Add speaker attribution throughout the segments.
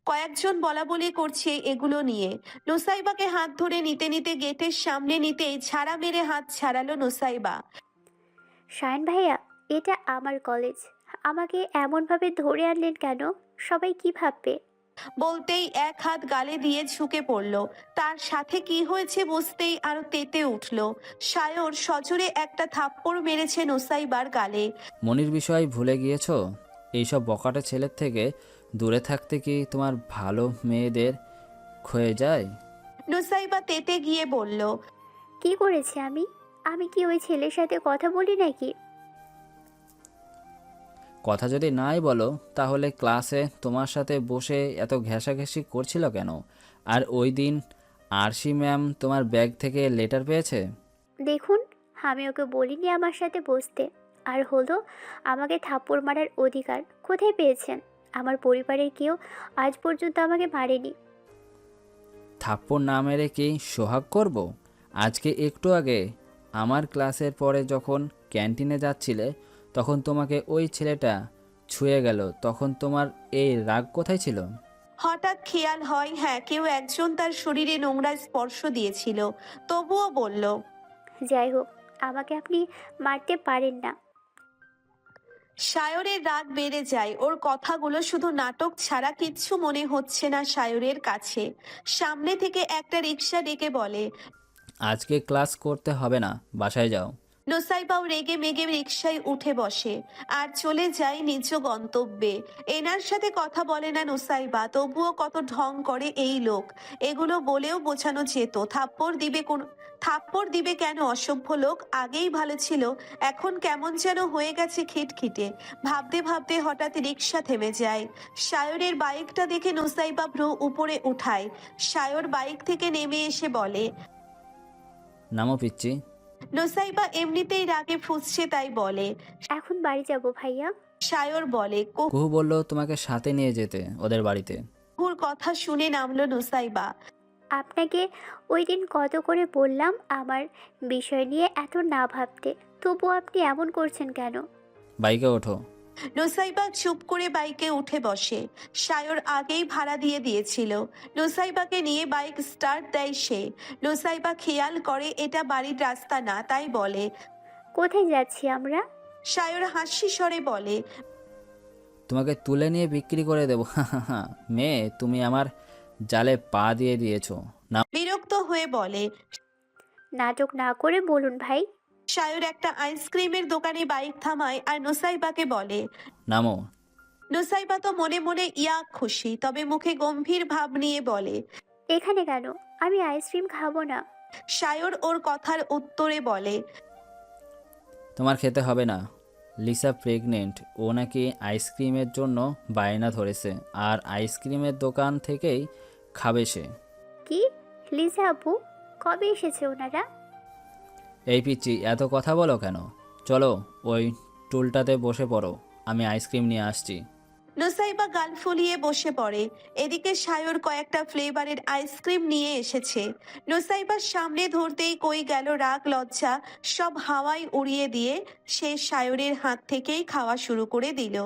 Speaker 1: কয়েকজন বলাবলি করছে এগুলো নিয়ে। নুসাইবাকে হাত ধরে নিতে নিতে গেটের সামনে নিতেই ঝাড়া মেরে হাত ছাড়ালো নুসাইবা।
Speaker 2: শায়ন ভাইয়া, এটা আমার কলেজ। আমাকে এমনভাবে ধরে আনলেন কেন? সবাই কি ভাববে?
Speaker 1: বলতেই এক হাত গালে দিয়ে ঝুঁকে পড়ল। তার সাথে কি হয়েছে বুঝতেই আরো তেতে উঠল। সায়র সজোরে একটা থাপ্পড় মেরেছে নুসাইবার গালে।
Speaker 3: মনির বিষয় ভুলে গিয়েছো? এইসব বকাটে ছেলের থেকে দূরে থাকতে কি তোমার ভালো মেয়েদের ক্ষয়ে যায়?
Speaker 1: নুসাইবা তেতে গিয়ে বলল,
Speaker 2: কি করেছি আমি? আমি কি ওই ছেলের সাথে কথা বলি নাকি?
Speaker 3: কথা যদি নাই বলো, তাহলে ক্লাসে তোমার সাথে বসে এত ঘেঁষাঘেঁষি করছিল কেন? আর ওই দিন আরশি ম্যাম তোমার ব্যাগ থেকে লেটার পেয়েছে।
Speaker 2: দেখুন, আমি ওকে বলিনি আমার সাথে বসতে। আর হলো, আমাকে থাপ্পড় মারার অধিকার কোথায় পেয়েছেন? আমার পরিবারের কেউ আজ পর্যন্ত আমাকে মারেনি।
Speaker 3: থাপ্পড় না মেরে কি সোহাগ করব? আজকে একটু আগে আমার ক্লাসের পরে যখন ক্যান্টিনে যাচ্ছিলে, তখন তোমাকে ওই ছেলেটা ছুঁয়ে গেল, তখন তোমার এই রাগ কোথায় ছিল?
Speaker 1: হঠাৎ খেয়াল হয় হ্যাঁ কেউ একজন তার শরীরে নোংরা স্পর্শ দিয়েছিল। তবুও বলল,
Speaker 2: যাই হোক, আমাকে আপনি মারতে পারেন না।
Speaker 1: সায়রের রাগ বেড়ে যায়। ওর কথাগুলো শুধু নাটক ছাড়া কিচ্ছু মনে হচ্ছে না সায়রের কাছে। সামনে থেকে একটা রিক্সা ডেকে বলে,
Speaker 3: আজকে ক্লাস করতে হবে না, বাসায় যাও।
Speaker 1: নুসাইবাও রেগে মেগে রিক্সায় উঠে বসে আর চলে যায় নিজ গন্তব্যে। এনার সাথে কথা বলে না নুসাইবা, তবুও কত ঢং করে এই লোক। এগুলো বলেও বোঝানো যেত। থাপ্পড় দিবে কেন? অসভ্য লোক। আগেই ভালো ছিল, এখন কেমন যেন হয়ে গেছে খিটখিটে। ভাবতে ভাবতে হঠাৎ রিক্সা থেমে যায়। সায়রের বাইকটা দেখে নুসাইবা ভ্রু উপরে উঠায়। সায়র বাইক থেকে নেমে এসে বলে,
Speaker 3: নামো পিচ্ছি।
Speaker 1: নুসাইবা এমনিতেই রাগে ফুঁসছে তাই বলে।
Speaker 2: এখন বাড়ি যাব ভাইয়া।
Speaker 1: সায়র বলে,
Speaker 3: কুহু বলল তোমাকে সাথে নিয়ে যেতে ওদের বাড়িতে।
Speaker 1: কুহুর কথা শুনে নামলো নুসাইবা।
Speaker 2: আপনাকে ওই দিন কত করে বললাম আমার বিষয় নিয়ে এত না ভাবতে, তবু আপনি এমন করছেন কেন?
Speaker 3: বাইকে ওঠো।
Speaker 1: নুসাইবা চুপ করে বাইকে উঠে বসে। সায়র আগেই ভাড়া দিয়ে দিয়েছিল। নুসাইবাকে নিয়ে বাইক স্টার্ট দেয় সে। নুসাইবা খেয়াল করে এটা বাড়ির রাস্তা না, তাই বলে।
Speaker 2: কোথায় যাচ্ছি আমরা?
Speaker 1: সায়র হাসি স্বরে বলে,
Speaker 3: তোমাকে তুলে নিয়ে বিক্রি করে দেবো। মেয়ে, তুমি আমার জালে পা দিয়ে দিয়েছো না।
Speaker 1: বিরক্ত হয়ে বলে।
Speaker 2: নাটক না করে বলুন ভাই।
Speaker 1: সায়র একটা আইসক্রিমের দোকানে বাইক থামায় আর নুসাইবাকে বলে।
Speaker 3: নামো।
Speaker 1: নুসাইবা তো মনে মনে ইয়া খুশি, তবে মুখে গম্ভীর ভাব নিয়ে বলে।
Speaker 2: এখানে কেন? আমি আইসক্রিম খাবো না।
Speaker 1: সায়র ওর কথার উত্তরে বলে,
Speaker 3: তোমার খেতে হবে না। লিসা প্রেগনেন্ট, ও নাকি আইসক্রিমের জন্য বায়না ধরেছে, আর আইসক্রিমের দোকান থেকেই খাবে সে।
Speaker 2: কি? লিজা আপু? কবে এসেছে ওনারা?
Speaker 3: এই পিচ্ছি, এত কথা বলো কেন? চলো ওই টুলটাতে বসে পড়ো, আমি আইসক্রিম নিয়ে আসছি।
Speaker 1: নুসাইবা গাল ফুলিয়ে বসে পড়ে। এদিকে সায়র কয়েকটা ফ্লেভারের আইসক্রিম নিয়ে এসেছে। নুসাইবার সামনে ধরতেই কই গেল রাগ লজ্জা, সব হাওয়ায় উড়িয়ে দিয়ে সে সায়রের হাত থেকেই খাওয়া শুরু করে দিল।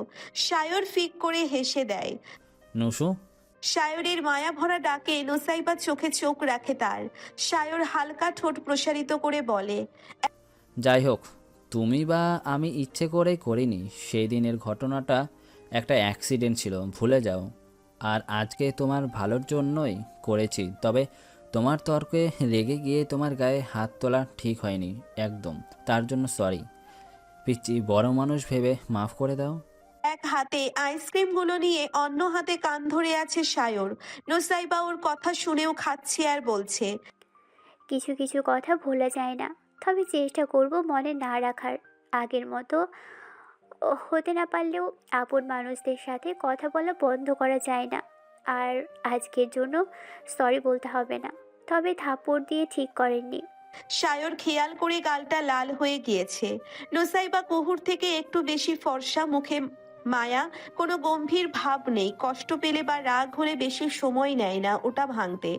Speaker 1: সায়র ফিক করে হেসে দেয়।
Speaker 3: নুসু।
Speaker 1: সায়রের মায়া ভরা ডাকে নুসাইবা চোখে চোখ রাখে তার। সায়র হালকা ঠোঁট প্রসারিত করে বলে,
Speaker 3: যাই হোক, তুমি বা আমি ইচ্ছে করেই করিনি। সেই দিনের ঘটনাটা একটা অ্যাক্সিডেন্ট ছিল, ভুলে যাও। আর আজকে তোমার ভালোর জন্যই করেছি। তবে তোমার তর্কে রেগে গিয়ে তোমার গায়ে হাত তোলা ঠিক হয়নি একদম। তার জন্য সরি পিচ্চি, বড় মানুষ ভেবে মাফ করে দাও।
Speaker 1: এক হাতে আইসক্রিমগুলো নিয়ে অন্য হাতে কান ধরে আছে সায়র। নুসাইবা ওর কথা শুনেও খাচ্ছে আর বলছে,
Speaker 2: কিছু কিছু কথা ভোলা যায় না, তবে চেষ্টা করব মনে না রাখার। আগের মতো হতে না পারলেও আপন মানুষদের সাথে কথা বলা বন্ধ করা যায় না। আর আজকের জন্য সরি বলতে হবে না, তবে থাপ্পড় দিয়ে ঠিক করেননি।
Speaker 1: সায়র খেয়াল করে গালটা লাল হয়ে গিয়েছে। নুসাইবা কুহুর থেকে একটু বেশি ফর্সা, মুখে মায়া, কোনো গম্ভীর ভাব নেই। কষ্ট পেলে বা রাগ হলে বেশি সময় নেয় না ওটা ভাঙতে।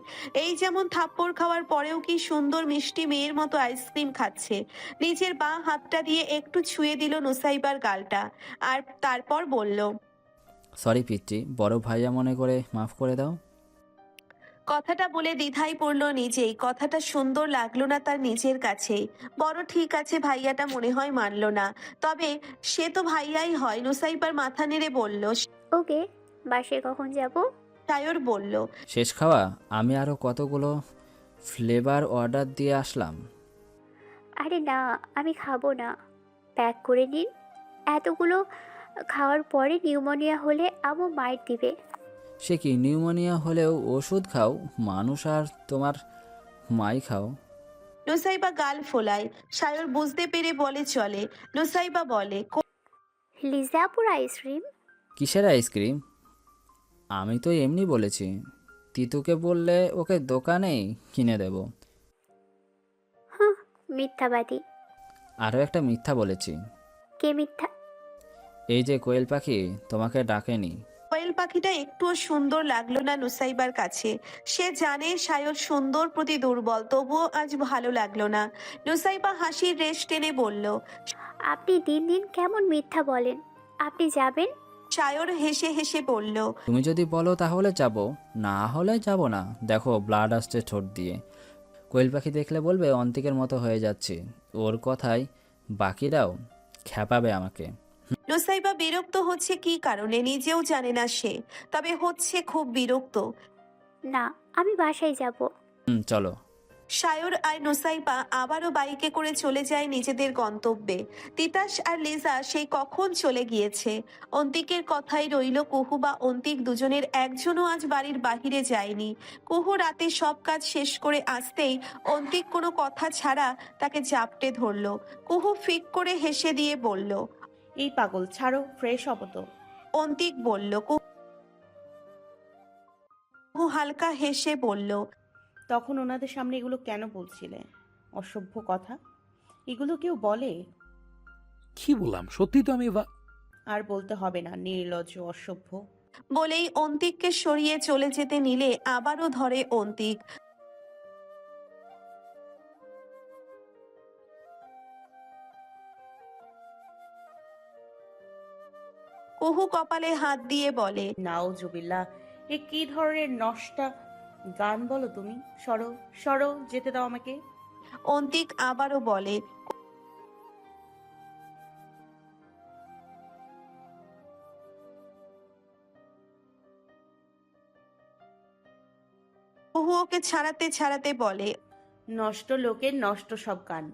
Speaker 1: এই যেমন থাপ্পড় খাওয়ার পরেও কি সুন্দর মিষ্টি মেয়ের মতো আইসক্রিম খাচ্ছে। নিজের বাঁ হাতটা দিয়ে একটু ছুঁয়ে দিল নুসাইবার গালটা আর তারপর বলল,
Speaker 3: সরি পিচ্চি, বড় ভাইয়া মনে করে মাফ করে দাও।
Speaker 1: কথাটা বলে দ্বিধায় পড়লো নিজেই। কথাটা সুন্দর লাগলো না তার নিজের কাছে। বড় ঠিক আছে ভাইয়াটা মনে হয় মানলো না। তবে সে তো ভাইয়াই হয়। নুসাইবার মাথা নেড়ে বলল।
Speaker 2: ওকে, বাসায় কখন যাব?
Speaker 1: সায়র বলল।
Speaker 3: শেষ খাওয়া? আমি আরও কতগুলো ফ্লেভার অর্ডার দিয়ে আসলাম।
Speaker 2: আরে না, আমি খাবো না। প্যাক করে নিন। এতগুলো খাওয়ার পরে নিউমোনিয়া হলে আম্মু মাইর দিবে।
Speaker 3: সে কি, নিউমোনিয়া হলেও ওষুধ খাও মানুষ, আর তোমার মাই খাও?
Speaker 1: নুসাইবা গাল ফোলায়। সায়র বুঝতে পেরে বলে চলে। নুসাইবা বলে।
Speaker 2: লিজাপুর আইসক্রিম?
Speaker 3: কিসের আইসক্রিম? আমি তো এমনি বলেছি। তিতুকে বললে ওকে দোকানেই কিনে দেব।
Speaker 2: হ্যাঁ, মিথ্যাবাদী।
Speaker 3: আরও একটা মিথ্যা বলেছি।
Speaker 2: কে মিথ্যা?
Speaker 3: এই যে কোয়েল পাখি তোমাকে ডাকেনি।
Speaker 1: কোয়েল পাখিটা একটুও সুন্দর লাগলো না নুসাইবার কাছে। সে জানে সায়র সুন্দর প্রতি দুর্বল, তবুও আজ ভালো লাগলো না। নুসাইবা হাসির রেশ টেনে বলল।
Speaker 2: আপনি দিন দিন কেমন মিথ্যা বলেন। আপনি যাবেন?
Speaker 1: সায়র হেসে হেসে বলল।
Speaker 3: তুমি যদি বলো তাহলে যাব, না হলে যাব না। দেখো ব্লাড আসছে ঠোঁট দিয়ে। কোয়েল পাখি দেখলে বলবে অন্তিকের মতো হয়ে যাচ্ছে। ওর কথায় বাকিরাও খ্যাপাবে আমাকে।
Speaker 1: নুসাইবা বিরক্ত হচ্ছে কি কারণে নিজেও জানে না সে, তবে হচ্ছে খুব বিরক্ত।
Speaker 2: না, আমি বাসায় যাব।
Speaker 3: চলো।
Speaker 1: সায়র আর নুসাইবা আবারও বাইকে করে চলে যায় নিজেদের গন্তব্যে। তিতাস আর লিজা সেই কখন চলে গিয়েছে। অন্তিকের কথাই রইল। কুহু বা অন্তিক দুজনের একজনও আজ বাড়ির বাহিরে যায়নি। কুহু রাতে সব কাজ শেষ করে আসতেই অন্তিক কোনো কথা ছাড়া তাকে জাপটে ধরল। কুহু ফিক করে হেসে দিয়ে বলল।
Speaker 4: এই পাগল ছাড়ো, ফ্রেশ হব তো।
Speaker 1: অন্তিক বলল। কুহু হালকা হেসে বলল।
Speaker 4: তখন ওনাদের সামনে এগুলো কেন বলছিলে? অসভ্য কথা এগুলো কেউ বলে?
Speaker 5: কি বললাম, সত্যি তো আমি
Speaker 4: আর বলতে হবে না, নির্লজ্জ অসভ্য।
Speaker 1: বলেই অন্তিককে সরিয়ে চলে যেতে নিলে আবারও ধরে অন্তিক। কুহু কপালে হাত দিয়ে বলে।
Speaker 4: নাউজুবিল্লাহ, এ কি ধরনের নষ্টা গান বলো তুমি? সরো সরো, যেতে দাও আমাকে।
Speaker 1: অন্তিক আবারও বলে। কুহু ওকে ছাড়াতে ছাড়াতে বলে।
Speaker 4: নষ্ট লোকের নষ্ট সব গান।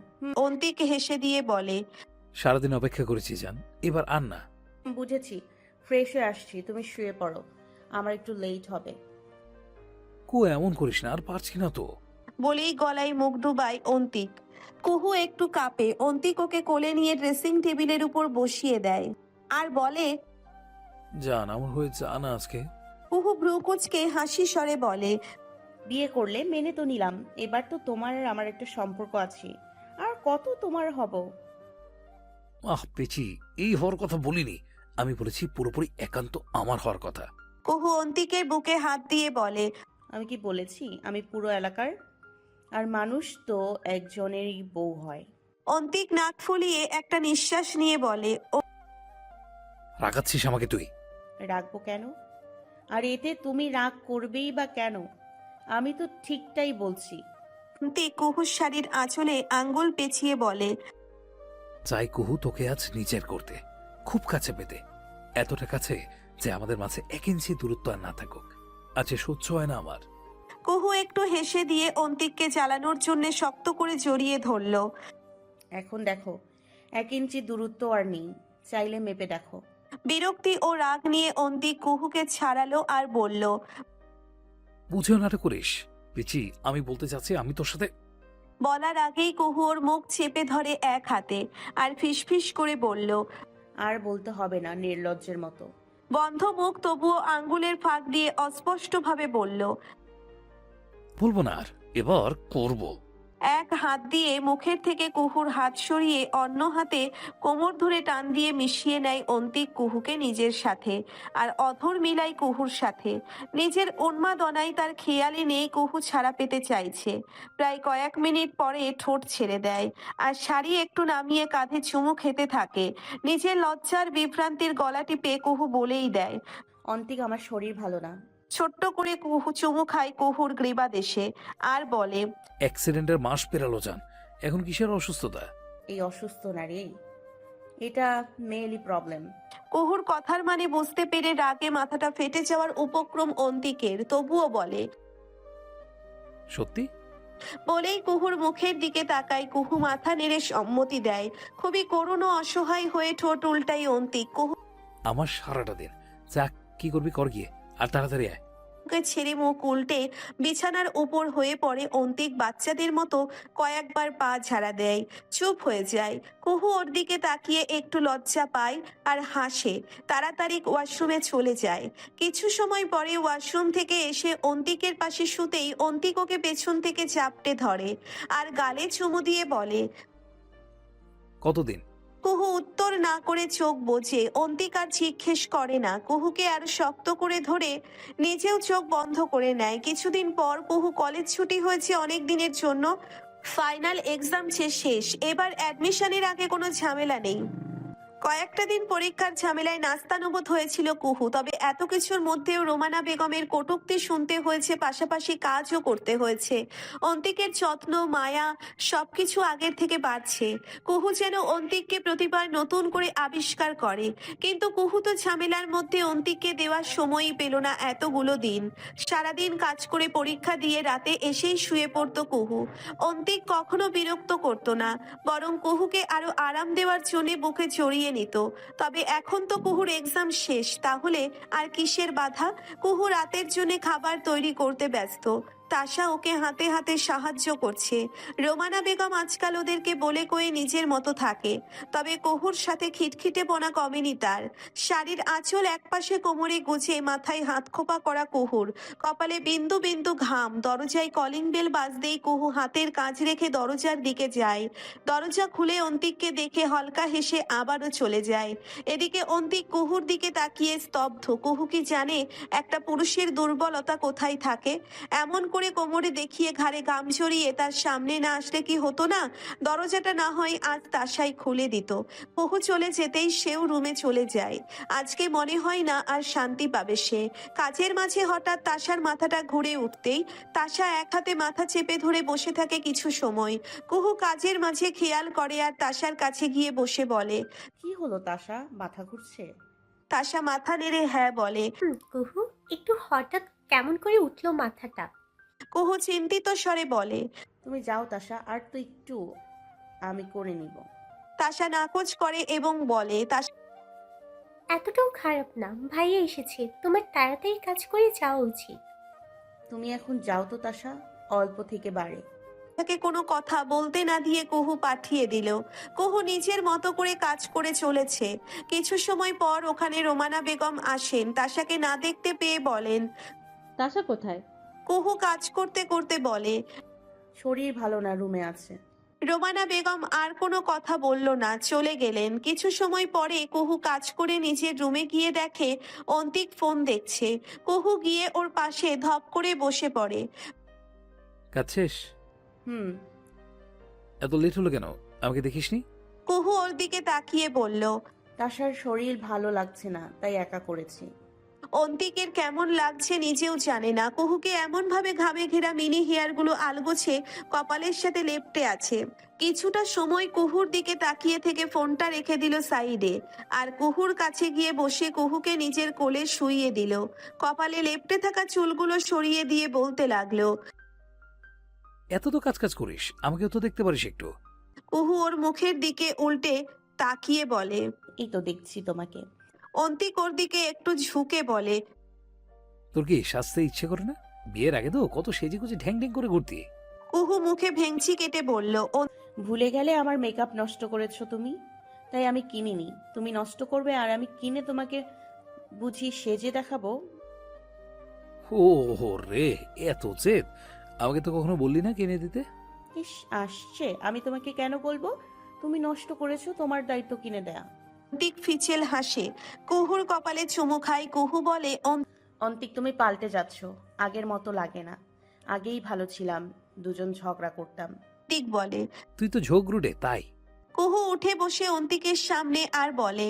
Speaker 1: অন্তিক হেসে দিয়ে বলে।
Speaker 5: সারাদিন অপেক্ষা করেছি জান, এবার আর না।
Speaker 4: বুঝেছি, ফ্রেশ হয়ে আসছি, তুমি শুয়ে পড়ো, আমার একটু লেট হবে।
Speaker 5: এমন করিস না, আর পারছি না তো।
Speaker 1: বলেই গলায় মুখ ডুবায় অন্তিক। কুহু একটু কাঁপে। অন্তিক ওকে কোলে নিয়ে ড্রেসিং টেবিলের উপর বসিয়ে দেয় আর বলে।
Speaker 5: জান, আমার হয়ে জানা আজকে।
Speaker 1: কুহু ভ্রু কুঁচকে হাসি স্বরে বলে।
Speaker 4: বিয়ে করলে মেনে তো নিলাম, এবার তো তোমার আর আমার একটা সম্পর্ক আছে, আর কত তোমার হব।
Speaker 5: পেছি, এই হওয়ার কথা বলিনি। আমি বলেছি পুরোপুরি একান্ত আমার হওয়ার কথা।
Speaker 1: কুহু অন্তিকের বুকে হাত দিয়ে বলে।
Speaker 4: আমি কি বলেছি আমি পুরো এলাকার? আর মানুষ তো একজনেরই বউ হয়।
Speaker 1: অন্তিক নাক ফুলিয়ে একটা নিঃশ্বাস নিয়ে বলে।
Speaker 5: রাগাচ্ছিস আমাকে তুই?
Speaker 4: রাখবো কেন? আর এতে তুমি রাগ করবেই বা কেন? আমি তো ঠিকটাই বলছি।
Speaker 1: অন্তিক কুহুর শাড়ির আঁচলে আঙ্গুল পেঁচিয়ে বলে।
Speaker 5: চাই কুহু তোকে আজ নিজের করতে, খুব কাছে পেতে, এতটা কাছে যে আমাদের মাঝে 1 ইঞ্চি দূরত্ব আর না থাকুক। আজ সহ্য হয় না আমার।
Speaker 1: কুহু একটু হেসে দিয়ে অন্তিককে জ্বালানোর জন্য শক্ত করে জড়িয়ে ধরল।
Speaker 4: এখন দেখো, 1 ইঞ্চি দূরত্ব আর নেই, চাইলে মেপে দেখো।
Speaker 1: বিরক্তি ও রাগ নিয়ে অন্তিক কুহুকে ছাড়ালো আর বলল।
Speaker 5: বুঝেও নাটক করিস পিচি, আমি বলতে চাচ্ছি আমি তোর সাথে।
Speaker 1: বলার আগেই কুহু ওর মুখ চেপে ধরে এক হাতে আর ফিসফিস করে বলল।
Speaker 4: আর বলতে হবে না, নির্লজ্জের মতো।
Speaker 1: বন্ধ মুখ তবুও আঙ্গুলের ফাঁক দিয়ে অস্পষ্টভাবে বলল।
Speaker 5: বলবো না আর, এবার করব।
Speaker 1: এক হাত দিয়ে মুখের থেকে কুহুর হাত সরিয়ে অন্য হাতে কোমর ধরে টান দিয়ে মিশিয়ে নেয় অন্তিক কুহুকে নিজের সাথে আর অধর মিলাই কুহুর সাথে। নিজের উন্মাদনায় তার খেয়ালই নেই কুহু ছাড়া পেতে চাইছে। প্রায় কয়েক মিনিট পরে ঠোঁট ছেড়ে দেয় আর শাড়ি একটু নামিয়ে কাঁধে চুমু খেতে থাকে। নিজের লজ্জার বিভ্রান্তির গলা টিপে কুহু বলেই দেয়।
Speaker 4: অন্তিক, আমার শরীর ভালো না।
Speaker 1: ছোট্ট করে কুহু চুমু খায় কুহুর গ্রীবাদেশে আর বলে,
Speaker 5: অ্যাক্সিডেন্টের মাস পেরালো যান, এখন কিসের অসুস্থতা?
Speaker 4: এই অসুস্থ না রে, এটা মেইলি প্রবলেম।
Speaker 1: কুহুর কথার মানে বুঝতে পেরে রাগে মাথাটা ফেটে যাওয়ার উপক্রম অন্তিকের, তবুও বলে।
Speaker 5: সত্যি?
Speaker 1: বলেই কুহুর মুখের দিকে তাকায়। কুহু মাথা নেড়ে সম্মতি দেয়। খুবই করুণ ও অসহায় হয়ে ঠোঁট উল্টাই অন্তিক। কুহুকে
Speaker 5: আমার সারাটা দিন। যা, কি করবি কর গিয়ে, আর তাড়াতাড়ি আয়।
Speaker 1: ছেড়ে মুখ উল্টে বিছানার উপর হয়ে পড়ে অন্তিক বাচ্চাদের মতো কয়েকবার পা ঝাড়া দেয়, চুপ হয়ে যায়। কুহু ওর দিকে তাকিয়ে একটু লজ্জা পায় আর হাসে। তাড়াতাড়ি ওয়াশরুমে চলে যায়। কিছু সময় পরে ওয়াশরুম থেকে এসে অন্তিকের পাশে শুতেই অন্তিক ওকে পেছন থেকে চাপটে ধরে আর গালে চুমু দিয়ে বলে।
Speaker 5: কতদিন?
Speaker 1: কুহু উত্তর না করে চোখ বোঝে। অন্তিক আর জিজ্ঞেস করে না। কুহুকে আর শক্ত করে ধরে নিজেও চোখ বন্ধ করে নেয়। কিছুদিন পর কুহু কলেজ ছুটি হয়েছে অনেক দিনের জন্য। ফাইনাল এক্সাম শেষ। এবার অ্যাডমিশনের আগে কোনো ঝামেলা নেই। কয়েকটা দিন পরীক্ষার ঝামেলায় নাস্তানুবোধ হয়েছিল কুহু। তবে এত কিছুর মধ্যেও রোমানা বেগমের কটূক্তি শুনতে হয়েছে, পাশাপাশি কাজও করতে হয়েছে। অন্তিকের যত্ন, মায়া সবকিছু আগের থেকে বাড়ছে। কুহু যেন অন্তিককে প্রতিবার নতুন করে আবিষ্কার করে। কিন্তু কুহু তো ঝামেলার মধ্যে অন্তিককে দেওয়ার সময়ই পেল না এতগুলো দিন। সারাদিন কাজ করে পরীক্ষা দিয়ে রাতে এসেই শুয়ে পড়তো কুহু। অন্তিক কখনো বিরক্ত করতো না, বরং কুহুকে আরো আরাম দেওয়ার জন্য বুকে জড়িয়ে নিত। তবে এখন তো কুহুর এক্সাম শেষ, তাহলে আর কিসের বাধা? কুহু রাতের জন্য খাবার তৈরি করতে ব্যস্ত। তাশা ওকে হাতে হাতে সাহায্য করছে। রোমানা বেগম আজকাল ওদেরকে বলে কয়ে নিজের মতো থাকে। তবে কুহুর সাথে খিটখিটেপনা কমেনি তার। শাড়ির আঁচল একপাশে কোমরে গুজে মাথায় হাত খোপা করা কুহুর, কপালে বিন্দু বিন্দু ঘাম। দরজায় কলিং বেল বাজতেই কুহু হাতের কাজ রেখে দরজার দিকে যায়। দরজা খুলে অন্তিককে দেখে হালকা হেসে আবারও চলে যায়। এদিকে অন্তিক কুহুর দিকে তাকিয়ে স্তব্ধ। কুহু কি জানে একটা পুরুষের দুর্বলতা কোথায় থাকে? এমন করে কোমরে দেখিয়ে ঘাড়ে গাম জড়িয়ে তার সামনে না আসলে কি হতো না? দরজাটা না হয় আজ তাশাই খুলে দিত। কুহু চলে যেতেই সেও রুমে চলে যায়। আজকে মনে হয় না আর শান্তি পাবে সে। কাজের মাঝে হঠাৎ তাশার মাথাটা ঘুরে উঠতেই তাশা এক হাতে মাথা চেপে ধরে বসে থাকে কিছু সময়। কুহু কাজের মাঝে খেয়াল করে আর তাশার কাছে গিয়ে বসে বলে।
Speaker 4: কি হলো তাশা, মাথা ঘুরছে?
Speaker 1: তাশা মাথা নেড়ে হ্যাঁ বলে।
Speaker 6: কুহু, একটু হঠাৎ কেমন করে উঠলো মাথাটা?
Speaker 1: কুহু চিন্তিত স্বরে বলে।
Speaker 4: তুমি যাও তাশা, আর তো একটু, আমি করে নিব।
Speaker 1: তাশা নাকচ করে এবং বলে।
Speaker 6: এতটাও খারাপ না, ভাইয়া এসেছে, তোমার তাড়াতাড়ি কাজ করে যাওয়া উচিত।
Speaker 4: তুমি এখন যাও তো তাশা, অল্প থেকে বাড়ে।
Speaker 1: তাকে কোনো কথা বলতে না দিয়ে কুহু পাঠিয়ে দিল। কুহু নিজের মতো করে কাজ করে চলেছে। কিছু সময় পর ওখানে রোমানা বেগম আসেন। তাশাকে না দেখতে পেয়ে বলেন।
Speaker 7: তাশা কোথায়?
Speaker 1: কুহু কাজ করতে করতে বলে।
Speaker 4: শরীর ভালো না, রুমে আছে।
Speaker 1: রোমানা বেগম আর কোনো কথা বলল না, চলে গেলেন। কিছু সময় পরে কুহু কাজ করে নিজের রুমে গিয়ে দেখে অন্তিক ফোন দেখছে। কুহু গিয়ে ওর পাশে ধপ করে বসে পড়ে।
Speaker 5: কাজ শেষ?
Speaker 4: হুম।
Speaker 5: এত লেট হলো কেন? আমাকে দেখিসনি?
Speaker 1: কুহু ওর দিকে তাকিয়ে বলল।
Speaker 4: তাশার শরীর ভালো লাগছে না, তাই একা করেছি।
Speaker 1: অন্তিকের কেমন লাগছে নিজেও জানে না। কুহুকে এমন ভাবে ঘামে ঘেরা মিনি হেয়ারগুলো আলগোছে কপালের সাথে লেপ্টে আছে। কিছুটা সময় কুহুর দিকে তাকিয়ে থেকে ফোনটা রেখে দিল সাইডে আর কুহুর কাছে গিয়ে বসে কুহুকে নিজের কোলে শুইয়ে দিল। কপালে লেপ্টে থাকা চুলগুলো সরিয়ে দিয়ে বলতে লাগলো।
Speaker 5: এত তো কাজ কাজ করিস, আমাকেও তো দেখতে পারিস একটু।
Speaker 1: কুহু ওর মুখের দিকে উল্টে তাকিয়ে বলে।
Speaker 4: এই তো দেখছি তোমাকে।
Speaker 1: অন্তিক ওর দিকে একটু ঝুঁকে বলে।
Speaker 5: তোর কি সাজতে ইচ্ছে করে না? বিয়ের আগে তো কত সেজে গুজে ঢ্যাং ঢ্যাং করে ঘুরতি।
Speaker 1: কুহু মুখে ভেঙচি কেটে বলল।
Speaker 4: ভুলে গেলে আমার মেকআপ নষ্ট করেছো তুমি, তাই আমি কিনিনি। তুমি নষ্ট করবে আর আমি কিনে তোমাকে বুঝি সেজে দেখাবো?
Speaker 5: ও হো রে, এত জেদ! আমাকে তো কখনো বললি না কিনে দিতে।
Speaker 4: ইস, আসছে। আমি তোমাকে কেন বলবো? তুমি নষ্ট করেছো, তোমার দায়িত্ব কিনে দেয়া।
Speaker 1: অন্তিক ফিচেল হাসে। কুহুর কপালে চুমু খায়। কুহু বলে।
Speaker 4: অন্তিক, তুমি পাল্টে যাচ্ছ, আগের মতো লাগে না। আগেই ভালো ছিলাম, দুজন ঝগড়া করতাম।
Speaker 1: অন্তিক বলে।
Speaker 5: তুই তো ঝোগরুটে, তাই।
Speaker 1: কুহু উঠে বসে অন্তিকের সামনে আর বলে।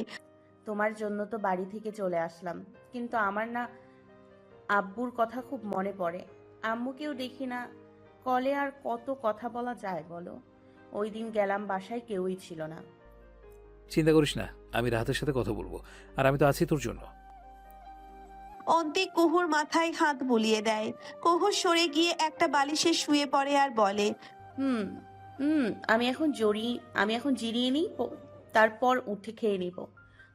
Speaker 4: তোমার জন্য তো বাড়ি থেকে চলে আসলাম, কিন্তু আমার না আব্বুর কথা খুব মনে পড়ে। আম্মুকেও দেখি না, কলে আর কত কথা বলা যায় বলো। ওই দিন গেলাম, বাসায় কেউই ছিল না।
Speaker 5: চিন্তা করিস না, আমি রাহাতের সাথে কথা বলবো, আর আমি তো আছি তোর জন্য।
Speaker 1: অন্তিক কুহুর মাথায় হাত বুলিয়ে দেয়। কুহু সরে গিয়ে একটা বালিশে শুয়ে পড়ে আর বলে,
Speaker 4: হুম হুম আমি এখন জিরিয়ে নিই, তারপর উঠে খেয়ে নিব।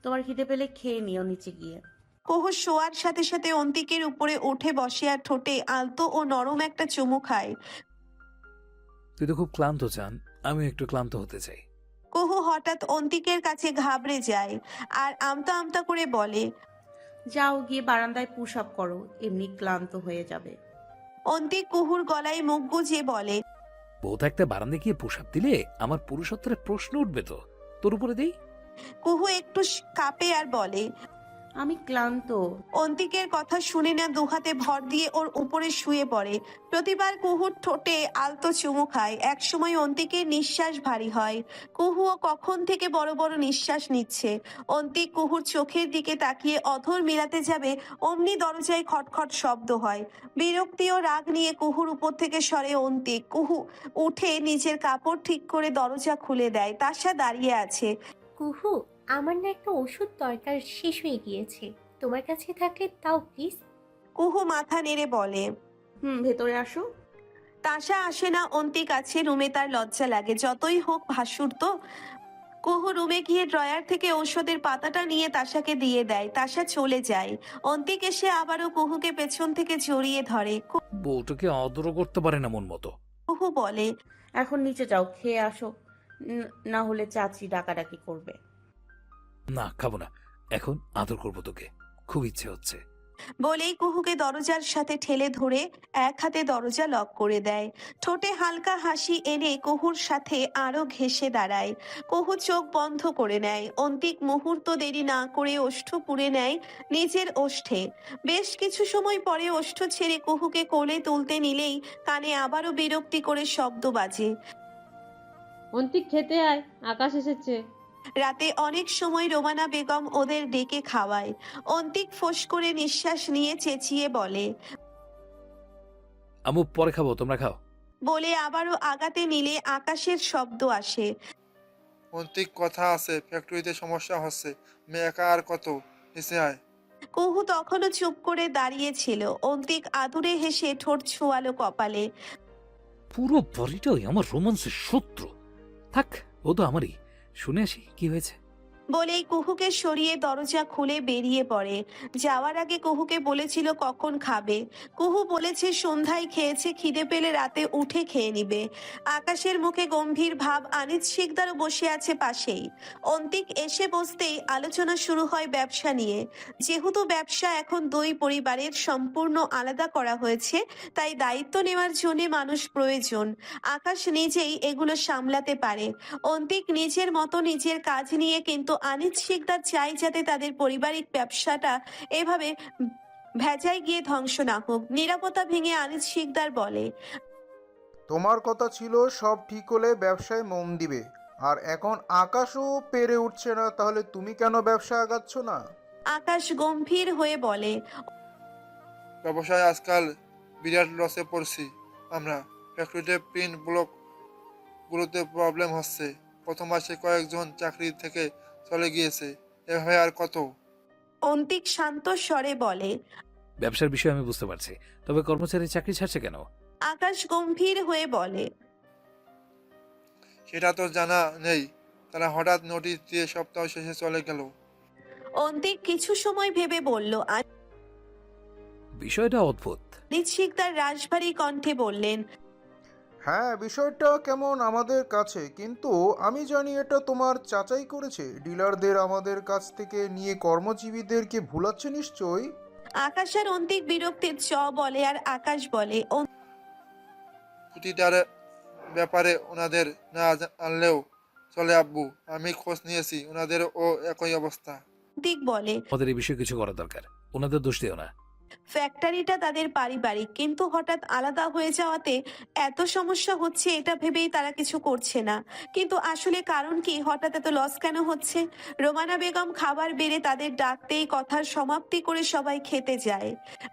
Speaker 4: তোমার খিদে পেলে খেয়ে নিও নিচে গিয়ে।
Speaker 1: কুহু শোয়ার সাথে সাথে অন্তিকের উপরে উঠে বসে আর ঠোঁটে আলতো ও নরম একটা চুমু খায়।
Speaker 5: তুই তো খুব ক্লান্ত চান, আমিও একটু ক্লান্ত হতে চাই।
Speaker 1: কুহু হঠাৎ অন্তিকের কাছে ঘাবড়ে যায় আর আমতা আমতা করে বলে,
Speaker 4: যাও গিয়ে বারান্দায় পুশ আপ করো, এমনি ক্লান্ত হয়ে যাবে।
Speaker 1: অন্তিক কুহুর গলায় মুখ গুজে বলে,
Speaker 5: বউ থাকতে বারান্দে গিয়ে পোশাক দিলে আমার পুরুষত্বের প্রশ্ন উঠবে তো, তোর উপরে দেই।
Speaker 1: কুহু একটু কাঁপে আর বলে,
Speaker 4: আমি ক্লান্ত।
Speaker 1: অন্তিকের কথা শুনে না দুহাতে ভর দিয়ে ওর উপরে শুয়ে পড়ে। প্রতিবার কুহুর ঠোঁটে আলতো চুমু খায়। একসময় অন্তিকের নিঃশ্বাস ভারী হয়। কুহুও কখন থেকে বড় বড় নিঃশ্বাস নিচ্ছে। অন্তিক কুহুর চোখের দিকে তাকিয়ে অধর মিলাতে যাবে, অমনি দরজায় খটখট শব্দ হয়। বিরক্তি ও রাগ নিয়ে কুহুর উপর থেকে সরে অন্তিক। কুহু উঠে নিজের কাপড় ঠিক করে দরজা খুলে দেয়। তাশা দাঁড়িয়ে আছে।
Speaker 6: কুহু, আমার না একটা ওষুধ দরকার, শেষ হয়ে গিয়েছে। তোমার কাছে থাকলে তাও প্লিজ।
Speaker 1: কুহু মাথা নেড়ে বলে।
Speaker 4: ভেতরে আসো।
Speaker 1: তাশা আসে না অন্তিক আছে রুমে, তার লজ্জা লাগে। যতই হোক ভাসুর তো। কুহু রুমে গিয়ে ড্রয়ার থেকে ঔষধের পাতাটা নিয়ে তাশাকে দিয়ে দেয়। তাশা চলে যায়। অন্তিক এসে আবারও কুহুকে পেছন থেকে জড়িয়ে ধরে।
Speaker 5: বউটাকে আদরও করতে পারে না মন মতো।
Speaker 1: কুহু বলে,
Speaker 4: এখন নিচে যাও, খেয়ে আসো, না হলে চাচি ডাকাডাকি করবে।
Speaker 5: না, খাবো না, এখন আদর করবো তোকে, খুব ইচ্ছে হচ্ছে।
Speaker 1: বলেই কুহুকে দরজার সাথে ঠেলে ধরে এক হাতে দরজা লক করে দেয়। ঠোঁটে হালকা হাসি এনে কুহুর সাথে আরো ঘেঁষে দাঁড়ায়। কুহু চোখ বন্ধ করে নেয়। অন্তিক মুহূর্ত দেরি না করে ওষ্ঠ পুড়ে নেয় নিজের ওষ্ঠে। বেশ কিছু সময় পরে ওষ্ঠ ছেড়ে কুহুকে কোলে তুলতে নিলেই কানে আবারও বিরক্তি করে শব্দ বাজে।
Speaker 7: অন্তিক খেতে আয়, আকাশ এসেছে।
Speaker 1: রাতে অনেক সময় রোমানা বেগম ওদের ডেকে খাওয়ায়। অন্তিক ফোঁস করে নিঃশ্বাস নিয়ে চেঁচিয়ে বলে,
Speaker 5: আমু পরে খাবো, তোমরা খাও।
Speaker 1: বলে আবারও আগাতে নিলে আকাশের শব্দ আসে।
Speaker 8: অন্তিক কথা আছে, ফ্যাক্টরিতে সমস্যা হচ্ছে, মেয়ে একা আর কত, এসে আয়।
Speaker 1: কুহু তখনও চুপ করে দাঁড়িয়েছিল। অন্তিক আদুরে হেসে ঠোঁট ছোঁয়ালো কপালে।
Speaker 5: পুরো বাড়িটাই আমার রোমান্সের শত্রু। থাক, ও তো আমারই। শুনে আসি কি হয়েছে।
Speaker 1: বলেই কুহুকে সরিয়ে দরজা খুলে বেরিয়ে পড়ে। যাওয়ার আগে কুহুকে বলেছিল কখন খাবে। কুহু বলেছে সন্ধ্যায় খেয়েছে, খিদে পেলে রাতে উঠে খেয়ে নিবে। আকাশের মুখে গম্ভীর ভাব। আনিস শিকদারও বসে আছে পাশেই। অন্তিক এসে বসতেই আলোচনা শুরু হয় ব্যবসা নিয়ে। যেহেতু ব্যবসা এখন দুই পরিবারের সম্পূর্ণ আলাদা করা হয়েছে, তাই দায়িত্ব নেওয়ার জন্য মানুষ প্রয়োজন। আকাশ নিজেই এগুলো সামলাতে পারে। অন্তিক নিজের মতো নিজের কাজ নিয়ে, কিন্তু আনিস শিকদার চাই যাতে তাদের পারিবারিক ব্যবসাটা এভাবে ভেজায় গিয়ে ধ্বংস না হোক। নিরাপত্তা ভেঙে আনিস শিকদার বলে,
Speaker 9: তোমার কথা ছিল সব ঠিক হলে ব্যবসায় মন দিবে, আর এখন আকাশও পেরে উঠছে না, তাহলে তুমি কেন ব্যবসা আগাচ্ছ না?
Speaker 1: আকাশ গম্ভীর হয়ে বলে,
Speaker 8: ব্যবসায় আজকাল বিরাট লসে পড়ছি আমরা। ফ্যাক্টরিতে প্রিন্ট ব্লক গুলোতে প্রবলেম হচ্ছে। প্রথম মাসে কয়েকজন চাকরি থেকে চলে গিয়েছে, এভাবে আর কত।
Speaker 1: অন্তিক শান্ত স্বরে বলে।
Speaker 5: ব্যবসার বিষয় আমি বুঝতে পারছি, তবে কর্মচারী চাকরি ছাড়ছে কেন?
Speaker 1: আকাশ গম্ভীর হয়ে বলে,
Speaker 8: সেটা তো জানা নেই, তারা হঠাৎ নোটিশ দিয়ে সপ্তাহ শেষে চলে গেল।
Speaker 1: অন্তিক কিছু সময় ভেবে বলল।
Speaker 5: বিষয়টা অদ্ভুত।
Speaker 1: আনিস শিকদার রাশভারী কণ্ঠে বললেন,
Speaker 9: হ্যাঁ, বিষয়টা কেমন আমাদের কাছে, কিন্তু আমি জানি এটা তোমার চাচাই করেছে। ডিলারদের আমাদের কাছ থেকে নিয়ে কর্মজীবীদেরকে ভুলাচ্ছে নিশ্চয়ই।
Speaker 1: আকাশ আর অন্তিক বিরক্তির বলে আর আকাশ বলে,
Speaker 8: ছুটিটার ব্যাপারে ওনাদের না আনলেও চলে আব্বু, আমি খোঁজ নিয়েছি, ওনাদের ও একই অবস্থা।
Speaker 1: অন্তিক বলে,
Speaker 5: আমাদের এই বিষয়ে কিছু করা দরকার, ওনাদের দোষ দিও না।
Speaker 1: ফ্যাক্টরিটা তাদের পারিবারিক, কিন্তু হঠাৎ আলাদা হয়ে যাওয়াতে এত সমস্যা হচ্ছে এটা ভেবেই তারা কিছু করছে না। কিন্তু আসলে কারণ কি, হঠাৎ এত লস কেন হচ্ছে? রোমানা বেগম খাবার বেড়ে তাদের ডাকতেই কথার সমাপ্তি করে সবাই খেতে যায়।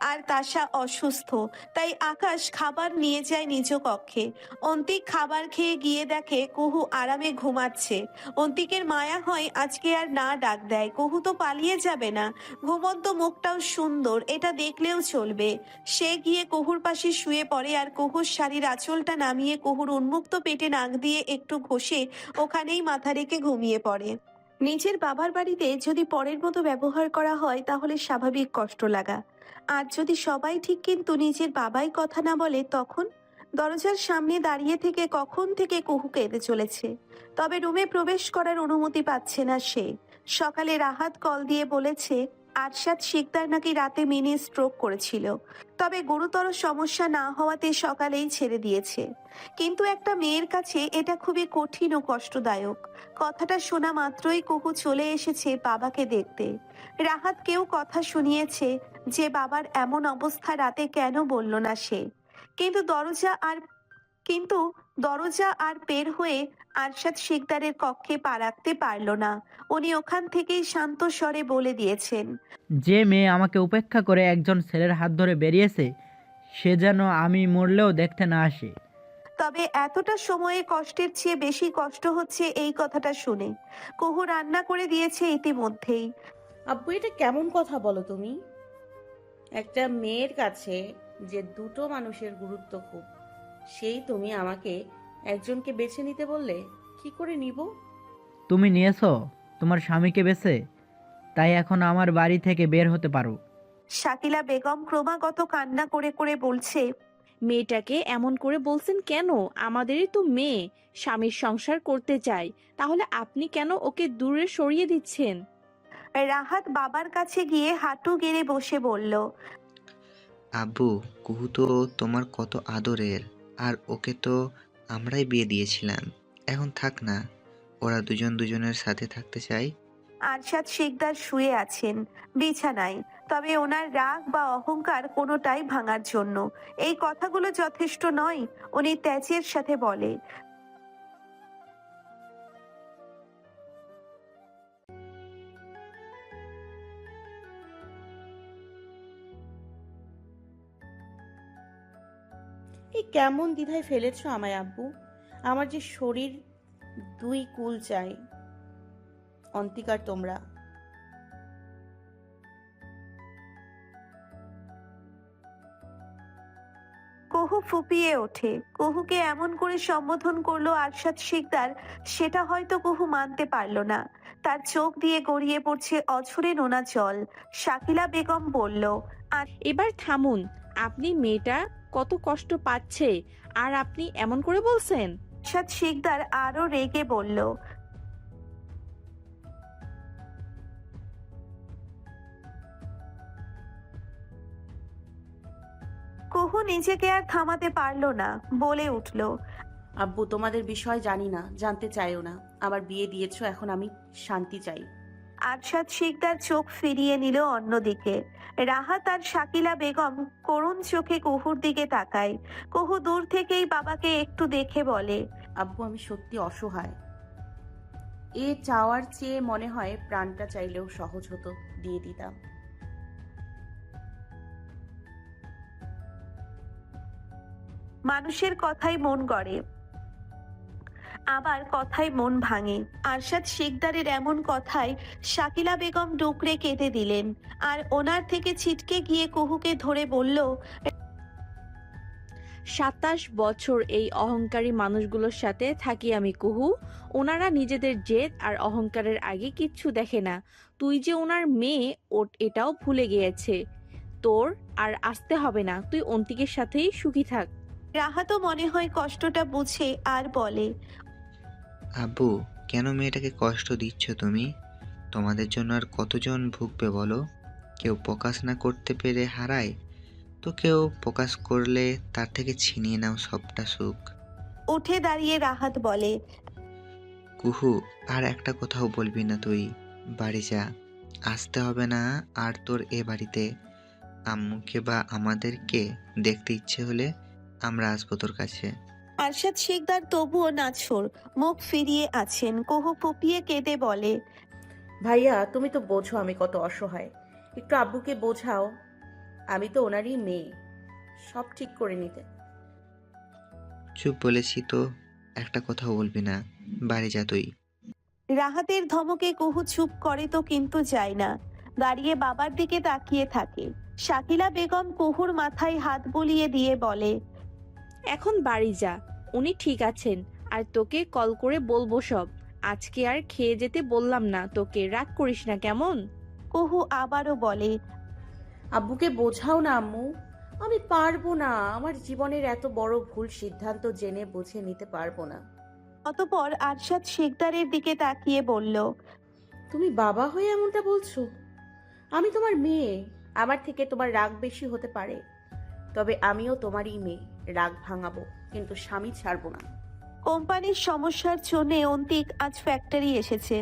Speaker 1: আর তাশা অসুস্থ, তাই আকাশ খাবার নিয়ে যায় নিজ কক্ষে। অন্তিক খাবার খেয়ে গিয়ে দেখে কুহু আরামে ঘুমাচ্ছে। অন্তিকের মায়া হয় আজকে আর না ডাক দেয়, কুহু তো পালিয়ে যাবে না। ঘুমন্ত মুখটাও সুন্দর, এটা দেখলেও চলবে। সে গিয়ে কুহুর পাশে শুয়ে পড়ে আর কুহুর শাড়ির আঁচলটা নামিয়ে কুহুর উন্মুক্ত পেটে নাক দিয়ে একটু ঘষে ওখানেই মাথা রেখে ঘুমিয়ে পড়ে। নিজের বাবার বাড়িতে যদি পরের মতো ব্যবহার করা হয় তাহলে স্বাভাবিক কষ্ট লাগা। আর যদি সবাই ঠিক কিন্তু নিজের বাবাই কথা না বলে, তখন দরজার সামনে দাঁড়িয়ে থেকে কখন থেকে কুহু কেঁদে চলেছে। তবে রুমে প্রবেশ করার অনুমতি পাচ্ছে না সে। সকালে রাহাত কল দিয়ে বলেছে আরশাদ শিকদার নাকি রাতে মিনি স্ট্রোক করেছিল, তবে গুরুতর সমস্যা না হওয়াতে সকালেই ছেড়ে দিয়েছে। কিন্তু একটা মেয়ের কাছে এটা খুবই কঠিন ও কষ্টদায়ক। কথাটা শোনা মাত্রই কুহু চলে এসেছে বাবাকে দেখতে। রাহাতকেও কথা শুনিয়েছে যে বাবার এমন অবস্থা রাতে কেন বলল না সে। কিন্তু দরজা আর পের হয়ে আরশাদ শিকদারের কক্ষে পা রাখতে পারল না। উনি ওখান থেকেই শান্ত স্বরে বলে দিয়েছেন,
Speaker 10: যে মেয়ে আমাকে উপেক্ষা করে একজন ছেলের হাত ধরে বেরিয়েছে, সে যেন আমি মরলেও দেখতে না আসে।
Speaker 1: তবে এতটা সময়ে কষ্টের চেয়ে বেশি কষ্ট হচ্ছে এই কথাটা শুনে। কুহু রান্না করে দিয়েছে ইতিমধ্যেই।
Speaker 4: আব্বু, এটা কেমন কথা বলো তুমি? একটা মেয়ের কাছে যে দুটো মানুষের গুরুত্ব খুব, সেই তুমি আমাকে একজনকে বেছে নিতে বললে, কি করে নিব?
Speaker 10: তুমি নিয়েছো তোমার স্বামীকে বেছে, তাই এখন আমার বাড়ি থেকে বের হতে পারো।
Speaker 1: শাকিলা বেগম ক্রমাগত কান্না করে করে বলছে,
Speaker 11: মেয়েটাকে এমন করে বলছেন কেন? আমাদেরই তো মেয়ে, স্বামীর সংসার করতে চাই, তাহলে আপনি কেন ওকে দূরে সরিয়ে দিচ্ছেন?
Speaker 1: রাহাত বাবার কাছে গিয়ে হাঁটু গেড়ে বসে বলল,
Speaker 12: আব্বু, কুহু তো তোমার কত আদরের, আর ওকে তো আমরাই বিয়ে দিয়েছিলাম। এখন থাক না, ওরা দুজন দুজনের সাথে থাকতে চাই।
Speaker 1: আরশাদ শিকদার শুয়ে আছেন বিছানায়, তবে ওনার রাগ বা অহংকার কোনোটাই ভাঙার জন্য এই কথাগুলো যথেষ্ট নয়। উনি তেজের সাথে বলে,
Speaker 4: এই কেমন দ্বিধায় ফেলেছো আমায় আব্বু? আমার যে শরীর দুই কুল চাই, অন্তিকার তোমরা।
Speaker 1: কুহু ফুপিয়ে ওঠে। কুহুকে এমন করে সম্বোধন করলো আরশাদ শিকদার, সেটা হয়তো কুহু মানতে পারল না। তার চোখ দিয়ে গড়িয়ে পড়ছে অঝরে নোনা জল। শাকিলা বেগম বলল,
Speaker 11: এবার থামুন, আপনি মেয়েটা কত কষ্ট পাচ্ছে আর আপনি এমন করে বলছেন?
Speaker 1: আরশাদ শিকদার আরো রেগে বলল, কুহু নিজেকে আর থামাতে পারল না, বলে উঠল,
Speaker 4: আব্বু, তোমাদের বিষয় জানি না, জানতে চাইও না। আমার বিয়ে দিয়েছো, এখন আমি শান্তি চাই।
Speaker 1: আরশাদ শিকদার চোখ ফিরিয়ে নিল অন্যদিকে। রাহাত আর শাকিলা বেগম করুণ চোখে কুহুর দিকে তাকায়। কুহু দূর থেকেই বাবাকে একটু দেখে বলে,
Speaker 4: আব্বু, আমি সত্যি অসহায়। এ চাওয়ার চেয়ে মনে হয় প্রাণটা চাইলেও সহজ হতো, দিয়ে দিতাম।
Speaker 1: মানুষের কথাই মন গড়ে, আবার কথায় মন ভাঙে। আরশাদ শিকদারের এমন কথায় শাকিলা বেগম ডুকরে কেঁদে দিলেন, আর ওনার থেকে ছিটকে গিয়ে কুহুকে ধরে বলল,
Speaker 11: 27 বছর এই অহংকারী মানুষগুলোর সাথে থাকি আমি কুহু। ওনারা নিজেদের জেদ আর অহংকারের আগে কিচ্ছু দেখে না। তুই যে ওনার মেয়ে, এটাও ভুলে গিয়েছে। তোর আর আসতে হবে না, তুই অন্তিকের সাথেই সুখী থাক।
Speaker 1: রাহাতও মনে হয় কষ্টটা বুঝে আর বলে,
Speaker 12: আব্বু, কেন মেয়েটাকে কষ্ট দিচ্ছ তুমি? তোমাদের জন্য আর কতজন ভুগবে বলো? কেউ প্রকাশ না করতে পেরে হারায়, তো কেউ প্রকাশ করলে তার থেকে ছিনিয়ে নাও সবটা সুখ।
Speaker 1: উঠে দাঁড়িয়ে রাহাত বলে,
Speaker 12: কুহু, আর একটা কথাও বলবি না তুই। বাড়ি যা, আসতে হবে না আর তোর এ বাড়িতে। আম্মুকে বা আমাদেরকে দেখতে ইচ্ছে হলে আমরা আসবো তোর কাছে।
Speaker 1: আরশাদ শিকদার তবুও নাছোড়, মুখ ফিরিয়ে আছেন। কুহু ফুপিয়ে কেঁদে বলে,
Speaker 4: ভাইয়া তুমি তো বোঝো আমি কত অসহায়, একটু আব্বুকে বোঝাও, আমি তো ওনারই মেয়ে, সব ঠিক করে নিতে।
Speaker 12: চুপ বলেছি তো, একটা কথাও বলবি না, বাড়ি যা তুই।
Speaker 1: রাহাতের ধমকে কুহু চুপ করে তো কিন্তু যায় না, দাঁড়িয়ে বাবার দিকে তাকিয়ে থাকে। শাকিলা বেগম কুহুর মাথায় হাত বুলিয়ে দিয়ে বলে,
Speaker 11: এখন বাড়ি যা, উনি ঠিক আছেন। আর তোকে কল করে বলবো সব। আজকে আর খেয়ে যেতে বললাম না তোকে, রাগ করিস না কেমন?
Speaker 1: কুহু আবারও বলে,
Speaker 4: আব্বুকে বোঝাও না আম্মু, আমি পারবো না, আমার জীবনের এত বড় ভুল সিদ্ধান্ত জেনে বুঝে নিতে পারবো না।
Speaker 1: অতঃপর আরশাদ শিকদারের দিকে তাকিয়ে বলল,
Speaker 4: তুমি বাবা হয়ে এমনটা বলছো? আমি তোমার মেয়ে, আমার থেকে তোমার রাগ বেশি হতে পারে, তবে আমিও তোমারই মেয়ে, রাগ ভাঙাবো কিন্তু স্বামী ছাড়বো না।
Speaker 1: কোম্পানির সমস্যার জন্য অন্তিক আজ ফ্যাক্টরি এসেছে।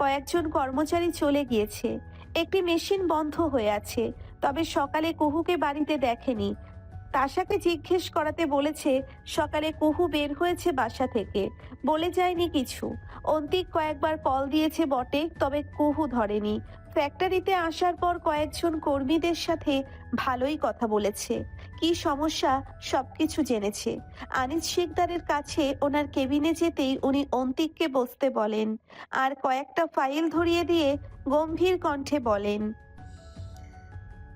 Speaker 1: কয়েকজন কর্মচারী চলে গিয়েছে, একটি মেশিন বন্ধ হয়ে আছে। তবে সকালে কুহুকে বাড়িতে দেখেনি। তাশাকে জিজ্ঞেস করাতে বলেছে সকালে কুহু বের হয়েছে বাসা থেকে, বলে যায়নি কিছু। অন্তিক কয়েকবার কল দিয়েছে বটে, তবে কুহু ধরেনি। ফ্যাক্টরিতে আসার পর কয়েকজন কর্মীদের সাথে ভালোই কথা বলেছে, কি সমস্যা সবকিছু জেনেছে। আনিস শিকদারের কাছে ওনার কেবিনে যেতেই উনি অন্তিককে বসতে বলেন, আর কয়েকটা ফাইল ধরিয়ে দিয়ে গম্ভীর কণ্ঠে বলেন,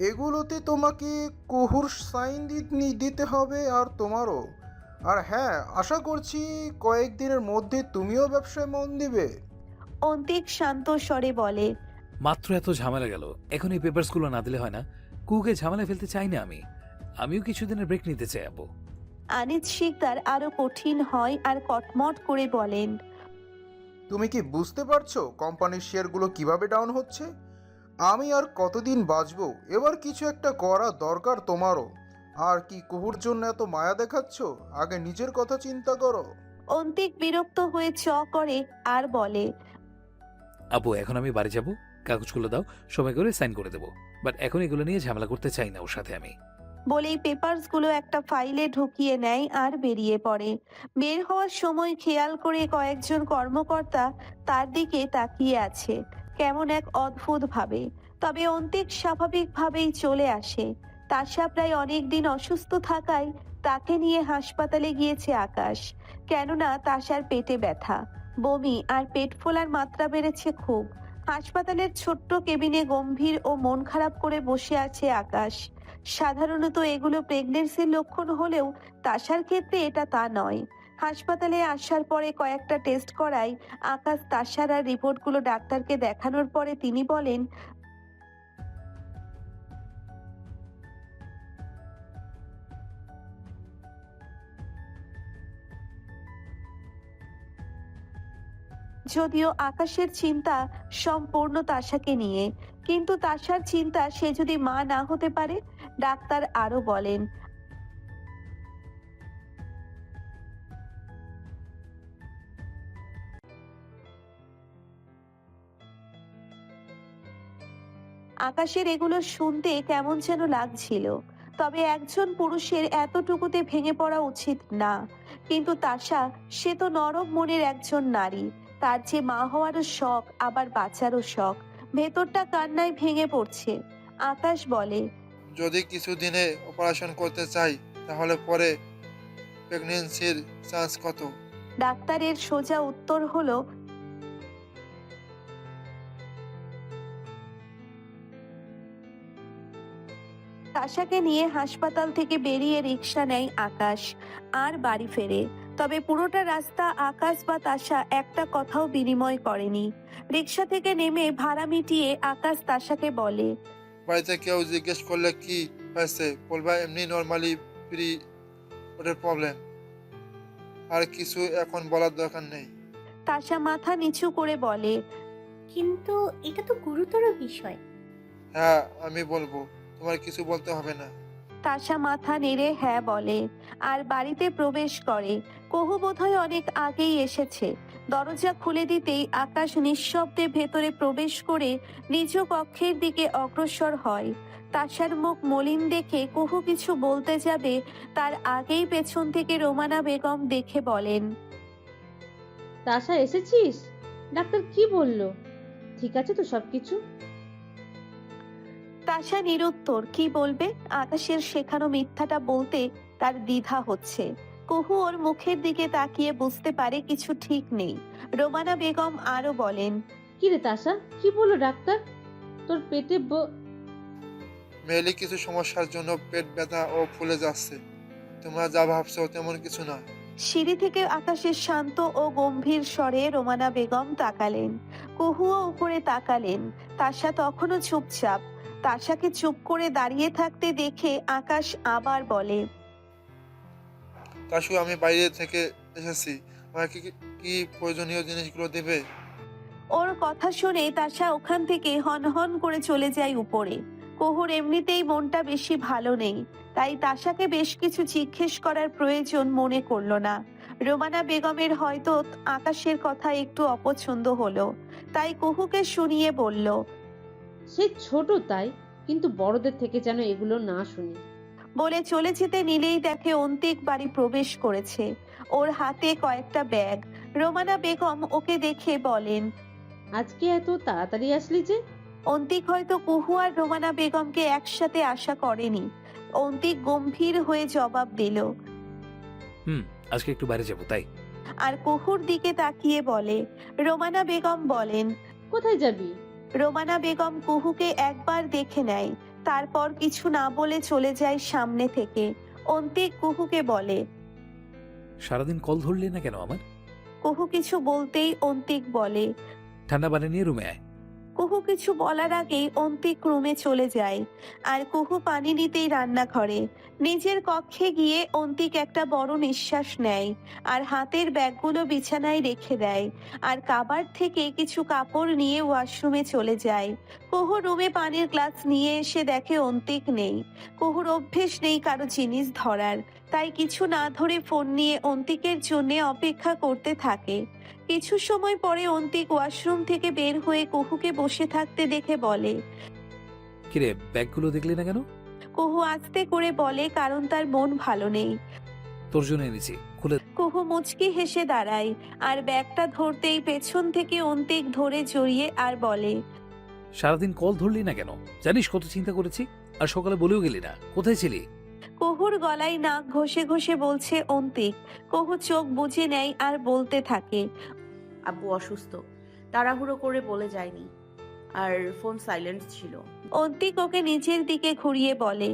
Speaker 9: এগুলোতে তোমাকে কুহুর সাইন দিতে হবে আর তোমারও। আর হ্যাঁ, আশা করছি কয়েকদিনের মধ্যে তুমিও ব্যবসায় মন দিবে।
Speaker 1: অন্তিক শান্ত স্বরে বলে,
Speaker 5: মাত্র এত ঝামেলা গেল, এখন এই পেপারসগুলো না দিলে হয় না। কুকে ঝামেলা ফেলতে চাই না আমিও কিছুদিনের ব্রেক নিতে চাই আব্বু।
Speaker 1: আনিস শিকদার আরো কঠিন হয় আর কটমট করে বলেন,
Speaker 9: তুমি কি বুঝতে পারছো কোম্পানির শেয়ারগুলো কিভাবে ডাউন হচ্ছে? আমি আর কতদিন বাঁচবো? এবার কিছু একটা করা দরকার তোমারও। আর কি কুহুর জন্য এত মায়া দেখাচ্ছ? আগে নিজের কথা চিন্তা করো।
Speaker 1: অন্তিক বিরক্ত হয়ে করে আর বলে,
Speaker 5: আব্বু এখন আমি বাড়ি যাব, কাগজগুলো দাও, সময় করে সাইন করে দেবো। বাট এখন এগুলো নিয়ে ঝামেলা করতে চাই না ওর সাথে আমি।
Speaker 1: বলেই পেপারসগুলো একটা ফাইলে ঢুকিয়ে নেয় আর বেরিয়ে পড়ে। বের হওয়ার সময় খেয়াল করে কয়েকজন কর্মকর্তা তার দিকে তাকিয়ে আছে কেমন এক অদ্ভুত ভাবে। তবে অন্তিক স্বাভাবিকভাবেই চলে আসে। তাশা প্রায় অনেকদিন অসুস্থ থাকায় তাকে নিয়ে হাসপাতালে গিয়েছে আকাশ। কেননা তাশার পেটে ব্যথা, বমি আর পেট ফোলার মাত্রা বেড়েছে খুব। হাসপাতালের ছোট্ট কেবিনে গম্ভীর ও মন খারাপ করে বসে আছে আকাশ। সাধারণত এগুলো প্রেগনেন্সির লক্ষণ হলেও তাশার ক্ষেত্রে এটা তা নয়। হাসপাতালে আসার পরে কয়েকটা টেস্ট করায় আকাশ তাশার আর রিপোর্টগুলো ডাক্তারকে দেখানোর পরে তিনি বলেন, যদিও আকাশের চিন্তা সম্পূর্ণ তাশাকে নিয়ে, কিন্তু তাশার চিন্তা সে যদি মা না হতে পারে। ডাক্তার আরো বলেন, আকাশের এগুলো শুনতে কেমন যেন লাগছিল। তবে একজন পুরুষের এতটুকুতে ভেঙে পড়া উচিত না। কিন্তু তাশা, সে তো নরম মনের একজন নারী। তার যে মা হওয়ারও শখ, আবার বাঁচারও শখ। ভেতরটা কান্নায় ভেঙে পড়ছে। আকাশ বলে,
Speaker 8: যদি কিছুদিনে অপারেশন করতে চাই তাহলে পরে প্রেগনেন্সির চান্স কত?
Speaker 1: ডাক্তারের সোজা উত্তর হলো, তাশাকে নিয়ে হাসপাতাল থেকে বেরিয়ে রিক্সা নেয় আকাশ আর বাড়ি ফেরে। তবে পুরোটা রাস্তা আকাশ বা তাশা একটা কথাও বিনিময় করেনি। রিক্সা থেকে নেমে ভাড়া মিটিয়ে আকাশ তাশাকে বলে,
Speaker 8: বাড়িতে কেউ জিজ্ঞেস করলে কি হয়েছে বলবা এমনি নর্মালি ফ্রি ওটার প্রবলেম, আর কিছু এখন বলার দরকার নেই।
Speaker 1: তাশা মাথা নিচু করে বলে,
Speaker 6: কিন্তু এটা তো গুরুতর বিষয়।
Speaker 8: হ্যাঁ আমি বলবো, তোমার কিছু বলতে হবে না।
Speaker 1: তাশা মাথা নেড়ে হ্যাঁ বলে আর বাড়িতে প্রবেশ করে। কুহু বোধহয় অনেক আগেই এসেছে। দরজা খুলে দিতেই আকাশ নিঃশব্দে ভেতরে প্রবেশ করে নিজ কক্ষের দিকে অগ্রসর হয়। তাশার মুখ মলিন দেখে কুহু কিছু বলতে যাবে, তার আগেই পেছন থেকে রোমানা বেগম দেখে বলেন,
Speaker 7: তাশা এসেছিস? ডাক্তার কি বললো? ঠিক আছে তো সবকিছু?
Speaker 1: তাশা নিরুত্তর। কি বলবে? আকাশের শেখানো মিথ্যাটা বলতে তার দ্বিধা হচ্ছে। কুহু ওর মুখের দিকে তাকিয়ে বুঝতে পারে কিছু ঠিক নেই। রোমানা বেগম আরো বলেন,
Speaker 7: কি রে তাশা, কি বললো ডাক্তার? তোর পেটে
Speaker 8: মেয়েলি কিছু সমস্যার জন্য পেট ব্যথা ও ফুলে যাচ্ছে। তোমরা যা ভাবছো তেমন কিছু না।
Speaker 1: সিঁড়ি থেকে আকাশের শান্ত ও গম্ভীর স্বরে রোমানা বেগম তাকালেন। কুহুও উপরে তাকালেন। তাশা তখনও চুপচাপ। তাশাকে চুপ করে দাঁড়িয়ে থাকতে দেখে আকাশ আবার বলে,
Speaker 8: তাশু, আমি বাইরে থেকে এসেছি, আমাকে কি প্রয়োজনীয় জিনিসগুলো দেবে?
Speaker 1: ওর কথা শুনে তাশা ওখান থেকে হনহন করে চলে যায় উপরে। কুহুর এমনিতেই মনটা বেশি ভালো নেই, তাই তাশাকে বেশ কিছু জিজ্ঞেস করার প্রয়োজন মনে করলো না। রোমানা বেগমের হয়তো আকাশের কথা একটু অপছন্দ হলো, তাই কুহুকে শুনিয়ে বলল,
Speaker 7: সে ছোট তাই, কিন্তু বড়দের থেকে যেন এগুলো না শুনি।
Speaker 1: বলে চলে যেতে নিলেই দেখে অন্তিক বাড়ি প্রবেশ করেছে। ওর হাতে কয়েকটা ব্যাগ। রোমানা বেগম ওকে দেখে বলেন,
Speaker 7: আজকে এত তাড়াতাড়ি আসলি যে?
Speaker 1: অন্তিক হয়তো কুহু আর রোমানা বেগমকে একসাথে আশা করেনি। অন্তিক গম্ভীর হয়ে জবাব দিল,
Speaker 5: আজকে একটু বাইরে যাবো তাই।
Speaker 1: আর কুহুর দিকে তাকিয়ে বলে। রোমানা বেগম বলেন,
Speaker 7: কোথায় যাবি?
Speaker 1: রোমানা বেগম কুহুকে একবার দেখে নেয়, তারপর কিছু না বলে চলে যায় সামনে থেকে। অন্তিক কুহুকে বলে,
Speaker 5: সারাদিন কল ধরলি না কেন আমার?
Speaker 1: কুহু কিছু বলতেই অন্তিক বলে।
Speaker 5: ঠান্ডা পানি নিয়ে রুমে আয়।
Speaker 1: কুহু কিছু বলার আগেই অন্তিক রুমে চলে যায়। আর কুহু পানি নিতেই রান্নাঘরে। নিজের কক্ষে গিয়ে অন্তিক একটা বড় নিঃশ্বাস নেয় আর হাতের ব্যাগগুলো বিছানায় রেখে দেয়, আর কাবার্ড থেকে কিছু কাপড় নিয়ে ওয়াশরুমে চলে যায়। কুহু রুমে পানির গ্লাস নিয়ে এসে দেখে অন্তিক নেই। কুহুর অভ্যেস নেই কারো জিনিস ধরার, তাই কিছু না ধরে ফোন নিয়ে অন্তিকের জন্য অপেক্ষা করতে থাকে। কিছু সময় পরে অন্তিক ওয়াশরুম থেকে বের হয়ে কুহুকে বসে থাকতে দেখে বলে,
Speaker 5: কিরে, ব্যাগগুলো দেখলি না কেন?
Speaker 1: কুহু আস্তে করে বলে, কারণ তার মন ভালো নেই।
Speaker 5: তোর জন্য এনেছি, খুলে।
Speaker 1: কুহু মুচকি হেসে দাঁড়ায় আর ব্যাগটা ধরতেই পেছন থেকে অন্তিক ধরে জড়িয়ে আর বলে,
Speaker 5: সারাদিন কল ধরলি না কেন? জানিস কত চিন্তা করেছি, আর সকালে বলেও গেলি না। কোথায় ছিলি?
Speaker 1: কুহুর গলায় নাক ঘষে ঘষে বলছে অন্তিক। কুহু চোখ বুজে নেয় আর বলতে থাকে,
Speaker 4: আব্বু অসুস্থ, তাড়াহুড়ো করে বলে যায়নি, আর ফোন সাইলেন্ট ছিল।
Speaker 1: অন্তিক ওকে নিজের দিকে ঘুরিয়ে বলে।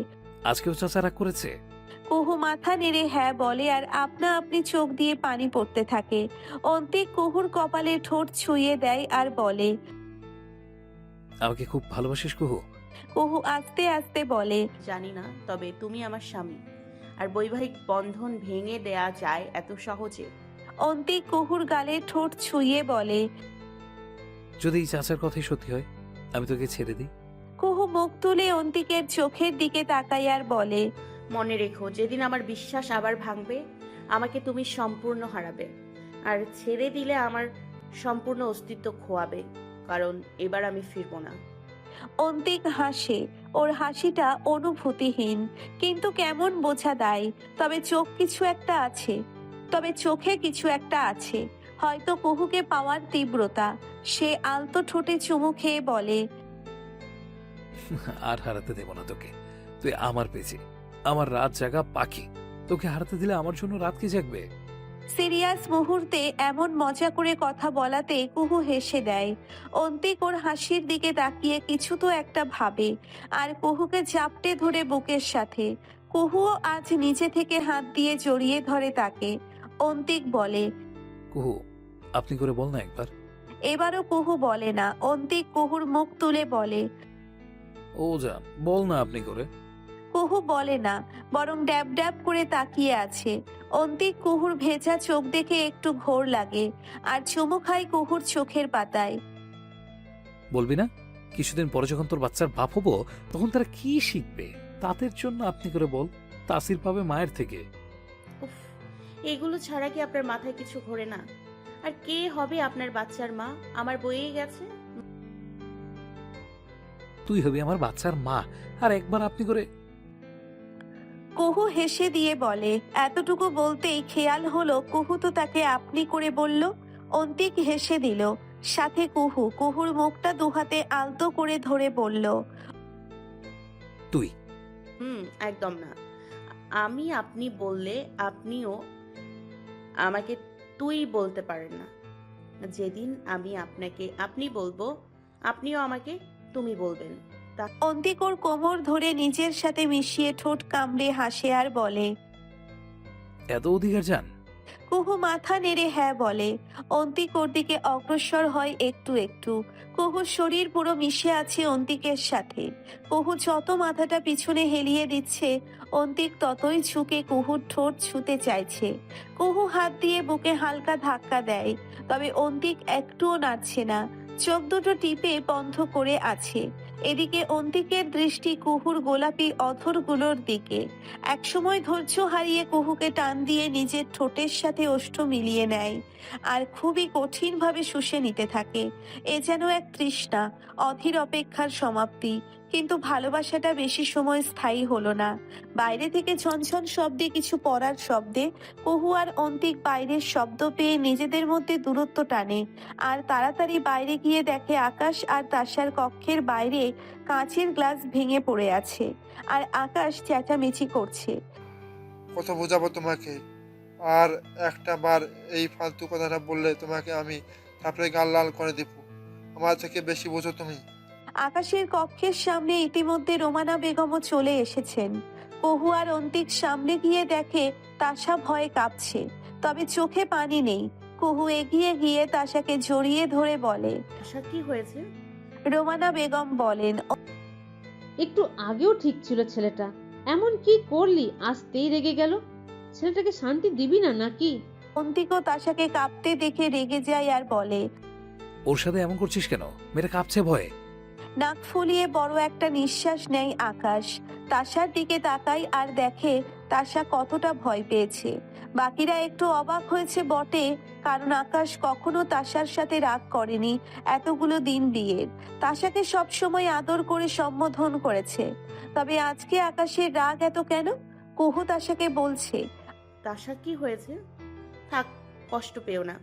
Speaker 5: আজকেও চাচা রাগ করেছে?
Speaker 1: কুহু মাথা নেড়ে হ্যাঁ বলে আর আপনা আপনি চোখ দিয়ে পানি পড়তে থাকে। অন্তিক কুহুর কপালে ঠোঁট ছুঁয়ে দেয় আর বলে,
Speaker 5: আমাকে খুব ভালোবাসিস কুহু?
Speaker 1: কুহু আস্তে আস্তে বলে,
Speaker 4: জানি না, তবে তুমি আমার স্বামী, আর বৈবাহিক বন্ধন ভেঙে দেয়া যায় এত সহজে?
Speaker 1: অন্তিক কুহুর গালে ঠোঁট ছুঁয়ে বলে,
Speaker 5: যদি এই চাচার কথাই সত্যি হয়, আমি তোকে ছেড়ে দিই।
Speaker 1: কুহু মুখ তুলে অন্তিকের চোখের দিকে তাকায় আর বলে,
Speaker 4: মনে রেখো, যেদিন আমার বিশ্বাস আবার ভাঙবে, আমাকে তুমি সম্পূর্ণ হারাবে, আর ছেড়ে দিলে আমার সম্পূর্ণ অস্তিত্ব খোয়াবে, কারণ এবার আমি ফিরবো না।
Speaker 1: অন্তিক হাসে। ওর হাসিটা অনুভূতিহীন, কিন্তু কেমন বোঝা দেয়। তবে চোখে কিছু একটা আছে, হয়তো কুহুকে পাওয়ার তীব্রতা। সে আলতো ঠোঁটে চুমু খেয়ে বলে,
Speaker 5: আর হারাতে দেব না তোকে। তুই আমার পেয়েছি, আমার রাত জাগা পাখি। তোকে হারাতে দিলে আমার জন্য রাত কি জাগবে?
Speaker 1: সিরিয়াস মুহূর্তে এমন মজা করে কথা বলাতে কুহু হেসে দেয়। অন্তিক ওর হাসির দিকে তাকিয়ে কিছু তো একটা ভাবে, আর কুহুকে চাপটে ধরে বুকের সাথে। কুহুও আজ নিচে থেকে হাত দিয়ে জড়িয়ে ধরে তাকে। অন্তিক বলে,
Speaker 5: কুহু, আপনি করে বল না একবার।
Speaker 1: এবারও কুহু বলে না। অন্তিক কুহুর মুখ তুলে বলে,
Speaker 5: ও জান, বল না আপনি করে।
Speaker 1: কুহু বলে না, বরং ড্যাব ড্যাব করে তাকিয়ে আছে। অন্তিক কুহুর ভেজা চোখ দেখে একটু ঘোর লাগে আর চুমু খায় কুহুর চোখের পাতায়।
Speaker 5: বলবি না? কিছুদিন পরে যখন তোর বাচ্চার বাপ হবো, তখন তারা কি শিখবে? তাদের জন্য আপনি করে বল। তাসির পাবে মায়ের থেকে।
Speaker 4: উফ, এগুলো ছাড়া কি আপনার মাথায় কিছু ঘোরে না? আর কে হবে আপনার বাচ্চার মা? আমার বইয়ে গেছে।
Speaker 5: তুই হবি আমার বাচ্চার মা, আর একবার আপনি করে।
Speaker 1: কুহু হেসে দিয়ে বলে। এতটুকু বলতেই খেয়াল হলো কুহু তো তাকে আপনি করে বলল। অন্তিক হেসে দিল, সাথে কুহুর মুখটা দুহাতে আলতো করে ধরে বলল,
Speaker 5: তুই
Speaker 4: একদম না। আমি আপনি বললে আপনিও আমাকে তুই বলতে পারেন না। যেদিন আমি আপনাকে আপনি বলবো, আপনিও আমাকে তুমি বলবেন।
Speaker 1: অন্তিক ওর কোমর ধরে নিজের সাথে মিশিয়ে ঠোঁট কামড়ে হাসে আর বলে।
Speaker 5: এত অধিকার যান?
Speaker 1: কুহু মাথা নেড়ে হ্যাঁ বলে। অন্তিক ওর দিকে অগ্রসর হয় একটু একটু। কুহুর শরীর পুরো মিশে আছে অন্তিকের সাথে। কুহু যত মাথাটা পিছনে হেলিয়ে দিচ্ছে, অন্তিক ততই ঝুঁকে কুহুর ঠোঁট ছুঁতে চাইছে। কুহু হাত দিয়ে বুকে হালকা ধাক্কা দেয়, তবে অন্তিক একটুও নাড়ছে না, চোখ দুটো টিপে বন্ধ করে আছে। এদিকে অন্তিকের দৃষ্টি কুহুর গোলাপি অধরগুলোর দিকে। একসময় ধৈর্য হারিয়ে কুহুকে টান দিয়ে নিজের ঠোঁটের সাথে ওষ্ঠ মিলিয়ে নেয় আর খুবই কঠিনভাবে শুষে নিতে থাকে। এ যেন এক তৃষ্ণা, অধীর অপেক্ষার সমাপ্তি। কিন্তু ভালোবাসাটা বেশি সময় স্থায়ী হলো না। বাইরে থেকে ঝনঝন শব্দে, কিছু পড়ার শব্দে কুহু আর অন্তিক বাইরের শব্দ পেয়ে নিজেদের মধ্যে দূরত্ব টানে আর তাড়াতাড়ি বাইরে গিয়ে দেখে আকাশ আর তাশার কক্ষের বাইরে কাঁচের গ্লাস ভেঙে পড়ে আছে আর আকাশ চেঁচামেচি করছে।
Speaker 8: কত বোঝাবো তোমাকে? আর একটা বার এই ফালতু কথাটা বললে তোমাকে আমি থাপড়ে গাল লাল করে দেব। আমার থেকে বেশি বোঝো তুমি।
Speaker 1: আকাশের কক্ষের সামনে ইতিমধ্যে রোমানা বেগমও চলে এসেছেন। কুহু আর অন্তিক সামনে গিয়ে দেখে তাশা ভয়ে কাঁপছে, তবে চোখে পানি নেই। কুহু এগিয়ে গিয়ে তাশাকে জড়িয়ে ধরে বলে।
Speaker 4: আশা, কি হয়েছে?
Speaker 1: রোমানা বেগম বলেন,
Speaker 7: একটু আগেও ঠিক ছিল ছেলেটা, এমন কি করলি আসতেই রেগে গেল? ছেলেটাকে শান্তি দিবি না নাকি?
Speaker 1: অন্তিকও তাশাকে কাঁপতে দেখে রেগে যায় আর বলে।
Speaker 5: ওর সাথে এমন করছিস কেন? মেয়েটা কাঁপছে ভয়ে।
Speaker 1: নাক ফুলিয়ে বড় একটা নিঃশ্বাস নেয় আকাশ। তাশার দিকে তাকায় আর দেখে তাশা কতটা ভয় পেয়েছে। বাকিরা একটু অবাক হয়েছে বটে, কারণ আকাশ কখনো তাশার সাথে রাগ করেনি এতগুলো দিন বিয়ের। তাশাকে সবসময় আদর করে সম্বোধন করেছে, তবে আজকে আকাশের রাগ এত কেন? কুহু তাশাকে বলছে।
Speaker 4: তাশা, কি হয়েছে? থাক, কষ্ট পেও না।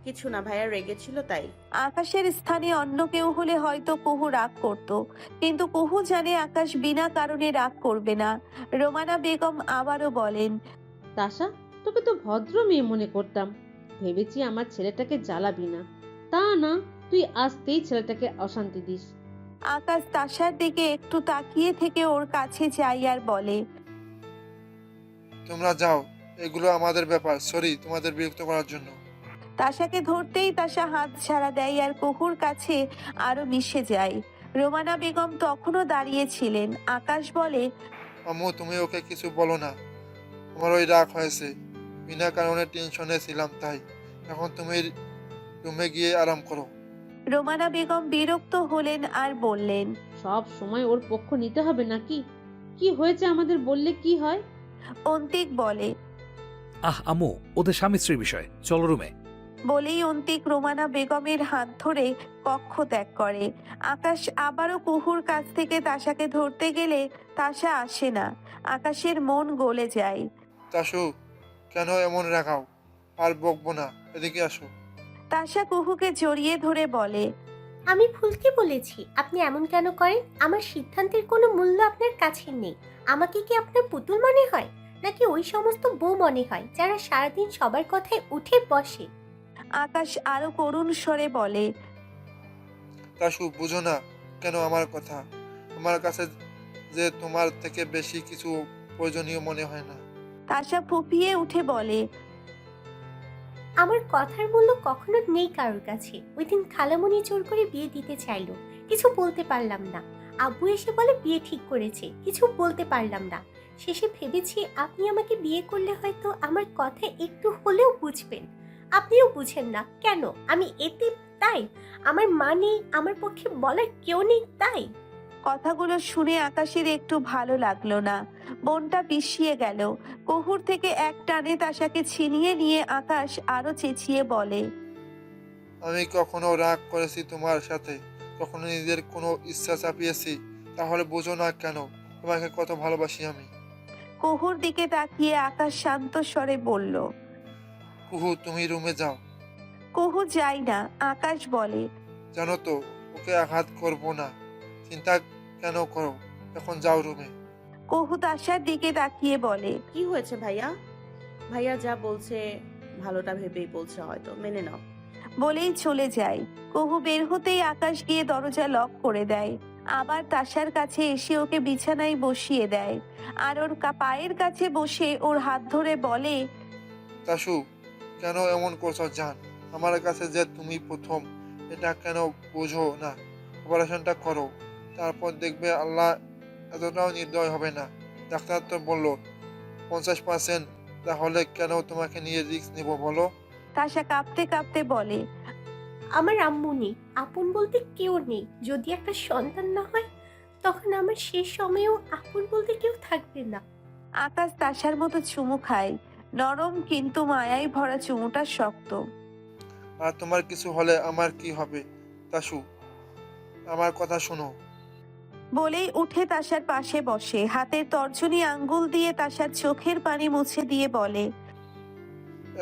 Speaker 4: কিছু না, ভাইয়া রেগেছিল তাই।
Speaker 1: আকাশের স্থানে অন্য কেউ হলে হয়তো কুহু রাগ করত, কিন্তু কুহু জানে আকাশ বিনা কারণে রাগ করবে না। রোমানা বেগম আবারও বলেন।
Speaker 7: তাশা, তোকে তো ভদ্র মেয়ে মনে করতাম, ভেবেছি আমার ছেলেটাকে জ্বালাবি না, তা না, তুই আসতেই ছেলেটাকে অশান্তি দিস।
Speaker 1: আকাশ তাশার দিকে একটু তাকিয়ে থেকে ওর কাছে যায় আর বলে।
Speaker 8: তোমরা যাও, এগুলো আমাদের ব্যাপার। সরি তোমাদের বিরক্ত করার জন্য।
Speaker 1: তাশাকে ধরতেই তাশা হাত ছাড়া দেয় আর কুহুর কাছে আরো মিশে যায়। রোমানা বেগম তখনও দাঁড়িয়েছিলেন। আকাশ বলে।
Speaker 8: আম্মু, তুমি ওকে কিছু বলো না। আমার ওই রাগ হয়েছে, বিনা কারণে টেনশনে ছিলাম তাই। এখন তুমি রুমে গিয়ে আরাম করো।
Speaker 1: রোমানা বেগম বিরক্ত হলেন আর বললেন।
Speaker 7: সব সময় ওর পক্ষ নিতে হবে নাকি? কি হয়েছে আমাদের বললে কি হয়?
Speaker 1: অন্তিক বলে।
Speaker 5: আম্মু, ওদের স্বামী স্ত্রীর বিষয়, চলো রুমে।
Speaker 1: বলেই অন্তিক রোমানা বেগমের হাত ধরে কক্ষ ত্যাগ করে। আকাশ আবারও কুহুর কাছ থেকে তাশাকে ধরতে গেলে তাশা আসে না। আকাশের মন গলে যায়।
Speaker 8: তাশু, কেন এমন রাগাও? আর বকবো না, এদিকে আসো।
Speaker 1: তাশা কুহুকে জড়িয়ে ধরে বলে।
Speaker 6: আমি ভুল কি বলেছি? আপনি এমন কেন করেন? আমার সিদ্ধান্তের কোনো মূল্য আপনার কাছে নেই। আমাকে কি আপনার পুতুল মনে হয়, নাকি ওই সমস্ত বউ মনে হয় যারা সারাদিন সবার কথায় উঠে বসে?
Speaker 1: আকাশ আরো করুণ স্বরে বলে।
Speaker 8: তাশু, বুঝো না কেন আমার কথা? আমার কাছে যে তোমার থেকে বেশি কিছু প্রয়োজনীয় মনে হয় না।
Speaker 1: তাশা ফুপিয়ে উঠে বলে।
Speaker 6: আমার কথার মূল্য কখনো নেই কারোর কাছে। ওই দিন খালামণি জোর করে বিয়ে দিতে চাইলো, কিছু বলতে পারলাম না। আব্বু এসে বলে বিয়ে ঠিক করেছে, কিছু বলতে পারলাম না। শেষে ভেবেছি আপনি আমাকে বিয়ে করলে হয়তো আমার কথা একটু হলেও বুঝবেন। আপনিও বুঝেন না কেন? আমি এতে তাই? আমার মা নেই, আমার পক্ষে বলার কেউ নেই তাই?
Speaker 1: কথাগুলো শুনে আকাশের একটু ভালো লাগলো না। মনটা পিষিয়ে গেল। কুহুর থেকে এক টানে তাশাকে ছিনিয়ে নিয়ে আকাশ আরো চেঁচিয়ে বলে,
Speaker 8: আমি কখনো রাগ করেছি তোমার সাথে, কখনো নিজের কোনো ইচ্ছা চাপিয়েছি? তাহলে বোঝো না কেন তোমাকে কত ভালোবাসি আমি।
Speaker 1: কুহুর দিকে তাকিয়ে আকাশ শান্ত স্বরে বলল।
Speaker 8: কুহু, তুমি রুমে যাও।
Speaker 1: কুহু যায় না। আকাশ বলে,
Speaker 8: জানো তো ওকে আঘাত করব না, চিন্তা কেন করো, এখন যাও রুমে।
Speaker 1: কুহু তাশার দিকে তাকিয়ে বলে,
Speaker 4: কি হয়েছে ভাইয়া? ভাইয়া যা বলছে ভালোটা ভেবেই বলছে, হয়তো মেনে নাও।
Speaker 1: বলেই চলে যায়। কুহু বের হতেই আকাশ গিয়ে দরজা লক করে দেয়। আবার তাশার কাছে এসে ওকে বিছানায় বসিয়ে দেয় আর ওর পায়ের কাছে বসে ওর হাত ধরে বলে,
Speaker 8: তাসু, কেন এমন করছো জান? আমার কাছে যে তুমি প্রথম, এটা কেন বোঝো না? অপারেশনটা করো, তারপর দেখবে আল্লাহ এতটাও নির্দয় হবে না। ডাক্তার তো বললো 50%, তাহলে কেন তোমাকে নিয়ে রিস্ক নেবো বলো?
Speaker 1: তাশা কাঁপতে কাঁপতে বলে,
Speaker 6: আমার আম্মু নেই, আপন বলতে কেউ নেই। যদি একটা সন্তান না হয় তখন আমার শেষ সময়েও আপন বলতে কেউ থাকবে না।
Speaker 1: আকাশ তাশার মতো চুমু খায়। নরম কিন্তু মায়ায় ভরা চুমুটা শক্ত।
Speaker 8: আর তোমার কিছু হলে আমার কি হবে? তাসু, আমার কথা শোনো।
Speaker 1: বলেই উঠে তাশার পাশে বসে হাতের তর্জনী আঙ্গুল দিয়ে তাশার চোখের পানি মুছে দিয়ে বলে,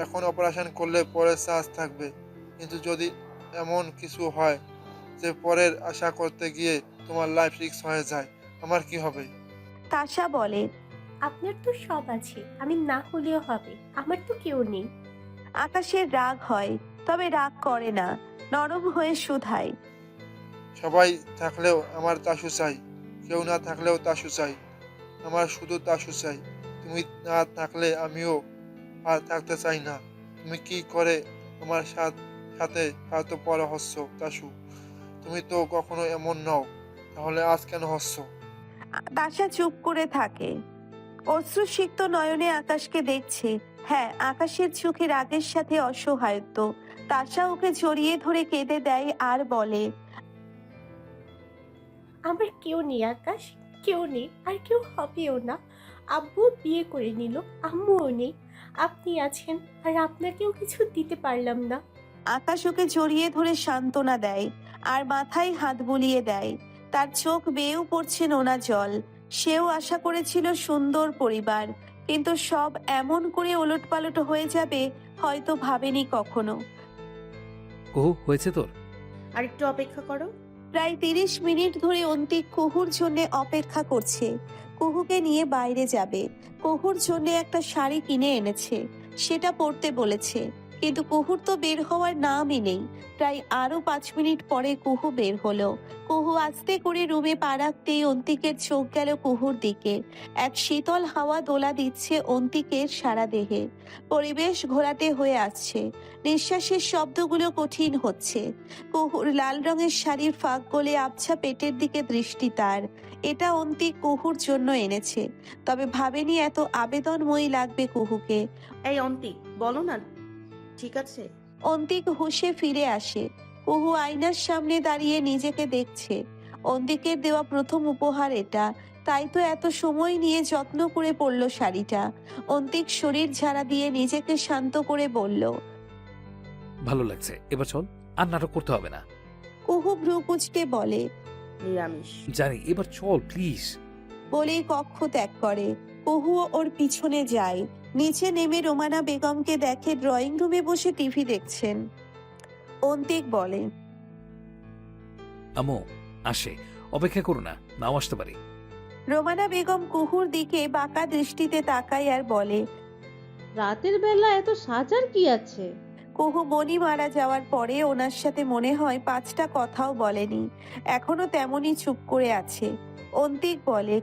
Speaker 8: এখন অপারেশন করলে পরে চান্স থাকবে, কিন্তু যদি এমন কিছু হয় যে পরের আশা করতে গিয়ে তোমার লাইফ রিস্ক হয়ে যায়, আমার কি হবে?
Speaker 1: তাশা বলে,
Speaker 6: আপনার তো সব আছে, আমি না হলেও হবে, আমার তো কেউ নেই।
Speaker 1: আকাশের রাগ হয়, তবে রাগ করে না, নরম হয়ে শুধায়,
Speaker 8: সবাই থাকলেও আমার তাসু চাই, কেউ না থাকলেও তাসু চাই, আমার শুধু তাসু চাই। তুমি না থাকলে আমিও আর থাকতে চাই না। তুমি কি করে আমার সাথে স্বার্থপর হচ্ছ তাসু? তুমি তো কখনো এমন নও, তাহলে আজ কেন হচ্ছ?
Speaker 1: তাশা চুপ করে থাকে। অশ্রুসিক্ত নয়নে আকাশকে দেখছে। হ্যাঁ, আকাশের চোখে রাগের সাথে অসহায়ত্ব। তাশা ওকে জড়িয়ে ধরে কেঁদে দেয় আর বলে,
Speaker 6: আমার কেউ নেই আকাশ, কেউ নেই, আর কেউ হবেও না। আব্বু বিয়ে করে নিল, আম্মুও নেই। আপনি আছেন, আর আপনাকেও কিছু দিতে পারলাম না।
Speaker 1: আকাশ ওকে জড়িয়ে ধরে সান্ত্বনা দেয় আর মাথায় হাত বুলিয়ে দেয়। তার চোখ বেয়েও পড়ছে নোনা জল। সেও আশা করেছিল সুন্দর পরিবার, কিন্তু সব এমন করে ওলটপালট হয়ে যাবে হয়তো ভাবেনি কখনো।
Speaker 5: কুহু, হয়েছে তোর?
Speaker 4: আর একটু অপেক্ষা করো।
Speaker 1: প্রায় 30 মিনিট ধরে অন্তিক কুহুর জন্য অপেক্ষা করছে। কুহুকে নিয়ে বাইরে যাবে। কুহুর জন্য একটা শাড়ি কিনে এনেছে, সেটা পরতে বলেছে, কিন্তু কুহুর তো বের হওয়ার নামই নেই। প্রায় আরো 5 মিনিট পরে কুহু বের হলো। কুহু আস্তে করে রুমে পা রাখতেই অন্তিকের চোখ গেল কুহুর দিকে। এক শীতল হাওয়া দোলা দিচ্ছে অন্তিকের সারা দেহে। পরিবেশ ঘোলাটে হয়ে আসছে। নিঃশ্বাসের শব্দগুলো কঠিন হচ্ছে। কুহুর লাল রঙের শাড়ির ফাঁক গলে আবছা পেটের দিকে দৃষ্টি তার। এটা অন্তিক কুহুর জন্য এনেছে, তবে ভাবেনি এত আবেদনময়ী লাগবে কুহুকে।
Speaker 4: এই অন্তিক, বলো না ঠিক আছে।
Speaker 1: অন্তিক হুঁশে ফিরে আসে। কুহু আয়নার সামনে দাঁড়িয়ে নিজেকে দেখছে। অন্তিকের দেওয়া প্রথম উপহার এটা, তাই তো এত সময় নিয়ে যত্ন করে পরল শাড়িটা। অন্তিক শরীর ঝাড়া দিয়ে নিজেকে শান্ত করে বলল,
Speaker 5: ভালো লাগছে, এবার চল, আর নাটক করতে হবে না।
Speaker 1: কুহু ভ্রু কুঁচকে বলে,
Speaker 4: নিরামিষ।
Speaker 5: জানি, এবার চল প্লিজ।
Speaker 1: বলেই কক্ষ ত্যাগ করে। কুহুও ওর পিছনে যায়। নিচে নেমে রোমানা বেগমকে দেখে ড্রয়িং রুমে বসে টিভি দেখছেন। অন্তিক বলে,
Speaker 5: আমো আসে, অপেক্ষা করো না, নাও আসতে পারি।
Speaker 1: রোমানা বেগম কুহুর দিকে বাঁকা দৃষ্টিতে তাকায় আর বলে,
Speaker 7: রাতের বেলা এত সাজার কি আছে?
Speaker 1: কুহু মনি মারা যাওয়ার পরে ওনার সাথে মনে হয় 5টা কথাও বলেনি, এখনো তেমনই চুপ করে আছে। অন্তিক বলে,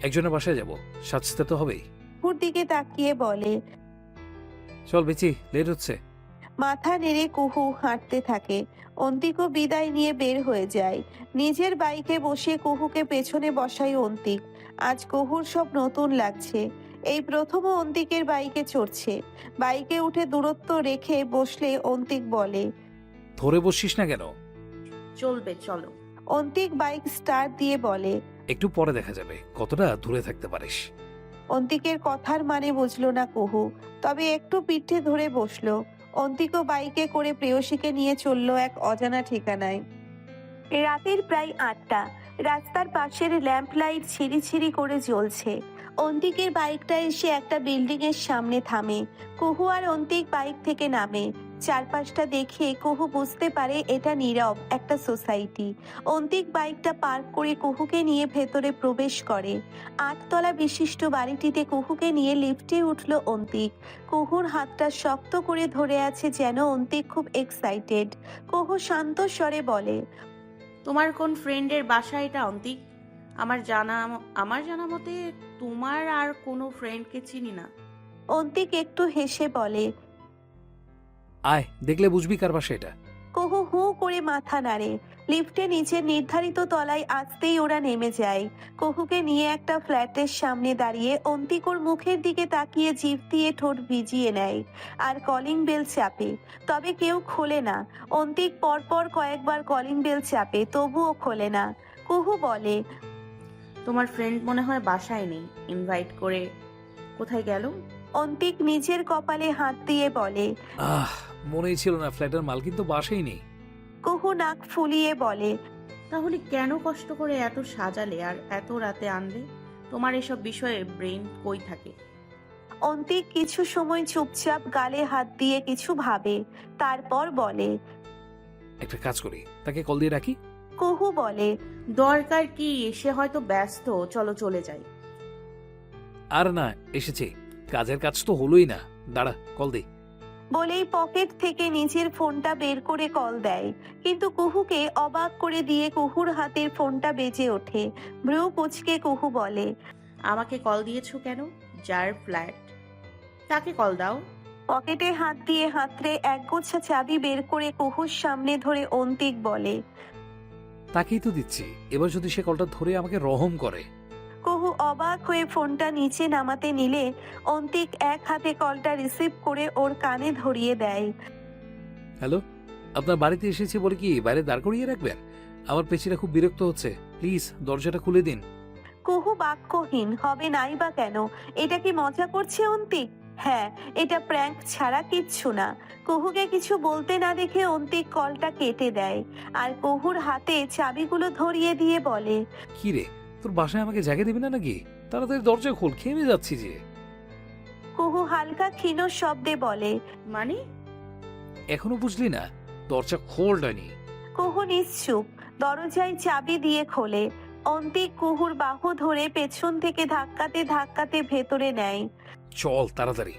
Speaker 5: একজনের বাসায় যাব, সাজতে তো হবেই।
Speaker 1: কুহুর দিকে তাকিয়ে বলে,
Speaker 5: চল বেচি, লেট হচ্ছে।
Speaker 1: মাথা নেড়ে কুহু হাঁটতে থাকে। অন্তিকও বিদায় নিয়ে বের হয়ে যায়। নিজের বাইকে বসে কুহুকে পেছনে বসায় অন্তিক। আজ কুহুর সব নতুন লাগছে। এই প্রথমও অন্তিকের বাইকে চড়ছে। বাইকে উঠে দূরত্ব রেখে বসলে অন্তিক বলে,
Speaker 5: ধরে বসিস না কেন?
Speaker 4: চলবে, চলো।
Speaker 1: অন্তিক বাইক স্টার্ট দিয়ে বলে।
Speaker 5: একটু পরে দেখা যাবে কতটা দূরে থাকতে পারিস।
Speaker 1: অন্তিকের কথার মানে বুঝলো না কুহু, তবে একটু পিঠে ধরে বসলো। অন্তিকও বাইকে করে প্রেয়সীকে নিয়ে চললো এক অজানা ঠিকানায়। রাতের প্রায় 8টা। রাস্তার পাশের ল্যাম্প লাইট ছিঁড়ি করে জ্বলছে। অন্তিকের বাইকটা এসে একটা বিল্ডিং এর সামনে থামে। কুহু আর অন্তিক বাইক থেকে নামে। চারপাশটা দেখে কুহু বুঝতে পারে এটা নীরব একটা সোসাইটি। অন্তিক বাইকটা পার্ক করে কুহুকে নিয়ে ভেতরে প্রবেশ করে। 8 তলা বিশিষ্ট বাড়িটিতে কুহুকে নিয়ে লিফটে উঠল অন্তিক। কুহুর হাতটা শক্ত করে ধরে আছে যেন অন্তিক খুব এক্সাইটেড। কুহু শান্ত স্বরে বলে,
Speaker 4: তোমার কোন ফ্রেন্ডের বাসা এটা অন্তিক? আমার জানা মতে তোমার আর কোনো ফ্রেন্ডকে চিনি না।
Speaker 1: অন্তিক একটু হেসে বলে।
Speaker 5: আয়, দেখলে বুঝবি কার বাসা এটা।
Speaker 1: কুহু হু করে মাথা নাড়ে। লিফটে নিচের নির্ধারিত তলায় আসতেই ওরা নেমে যায়। কুহুকে নিয়ে একটা ফ্ল্যাটের সামনে দাঁড়িয়ে অন্তিক ওর মুখের দিকে তাকিয়ে জিভ দিয়ে ঠোঁট ভিজিয়ে নেয় আর কলিং বেল চাপে, তবে কেউ খোলে না। অন্তিক পরপর কয়েকবার কলিং বেল চাপে, তবুও খোলে না। কুহু বলে,
Speaker 4: তোমার ফ্রেন্ড মনে হয় বাসায় নেই, ইনভাইট করে কোথায় গেল?
Speaker 1: অন্তিক নিজের কপালে হাত দিয়ে বলে।
Speaker 5: মনেই ছিল না ফ্ল্যাটের মালকিন তো বাসাই নেই।
Speaker 1: কুহু নাক ফুলিয়ে বলে,
Speaker 4: তাহলে কেন কষ্ট করে এত সাজালে আর এত রাতে আনলে? তোমার এসব বিষয়ে ব্রেন কই থাকে?
Speaker 1: অন্তিক কিছু সময় চুপচাপ গালে হাত দিয়ে কিছু ভাবে, তারপর বলে।
Speaker 5: একটা কাজ করি, তাকে কল দিয়ে রাখি।
Speaker 1: কুহু বলে,
Speaker 4: দরকার কি? সে হয়তো ব্যস্ত, চলো চলে যাই।
Speaker 5: আর না, এসেছে, কাজের কাজ তো হলোই না। দাঁড়া, কল দে।
Speaker 1: বলেই পকেট থেকে নিজের ফোনটা বের করে কল দেয়, কিন্তু কুহুকে অবাক করে দিয়ে কুহুর হাতের ফোনটা বেজে ওঠে। ভ্রু কুচকে কুহু বলে,
Speaker 4: আমাকে কল দিয়েছো কেন? যার ফ্ল্যাট তাকে কল দাও।
Speaker 1: পকেটে হাত দিয়ে হাতড়ে একগোছা চাবি বের করে কুহুর সামনে ধরে অন্তিক বলে।
Speaker 5: তাকেই তো দিচ্ছি, এবার যদি সে কলটা ধরে আমাকে রহম করে।
Speaker 1: কুহু অবাক হয়ে ফোনটা নিচে নামাতে নিলে অন্তিক এক হাতে কলটা রিসিভ করে ওর কানে ধরিয়ে দেয়।
Speaker 5: হ্যালো, আপনার বাড়িতে এসেছি বলে কি বাইরে দাঁড় করিয়ে রাখবেন? আমার পেছিরা খুব বিরক্ত হচ্ছে, প্লিজ দরজাটা খুলে দিন।
Speaker 1: কুহু বাক্যহীন। হবে নাই বা কেন? এটা কি মজা করছে অন্তিক? হ্যাঁ, এটা প্র্যাঙ্ক ছাড়া কিচ্ছু না। কুহুকে কিছু বলতে না দেখে অন্তিক কলটা কেটে দেয় আর কুহুর হাতে চাবিগুলো ধরিয়ে দিয়ে বলে,
Speaker 5: কি রে, তোর বাসায় আমাকে জায়গা দিবি না নাকি? তাড়াতাড়ি দরজা খোল, খেমে যাচ্ছি যে।
Speaker 1: কুহু হালকা ক্ষীণ শব্দে বলে,
Speaker 4: মানে?
Speaker 5: এখনো বুঝলি না? দরজা খোল ডানি।
Speaker 1: কুহু নিশ্চুপ। দরজায় চাবি দিয়ে খোলে। অন্তিক কুহুর বাহু ধরে পেছন থেকে ধাক্কাতে ভেতরে নেয়।
Speaker 5: চল তাড়াতাড়ি।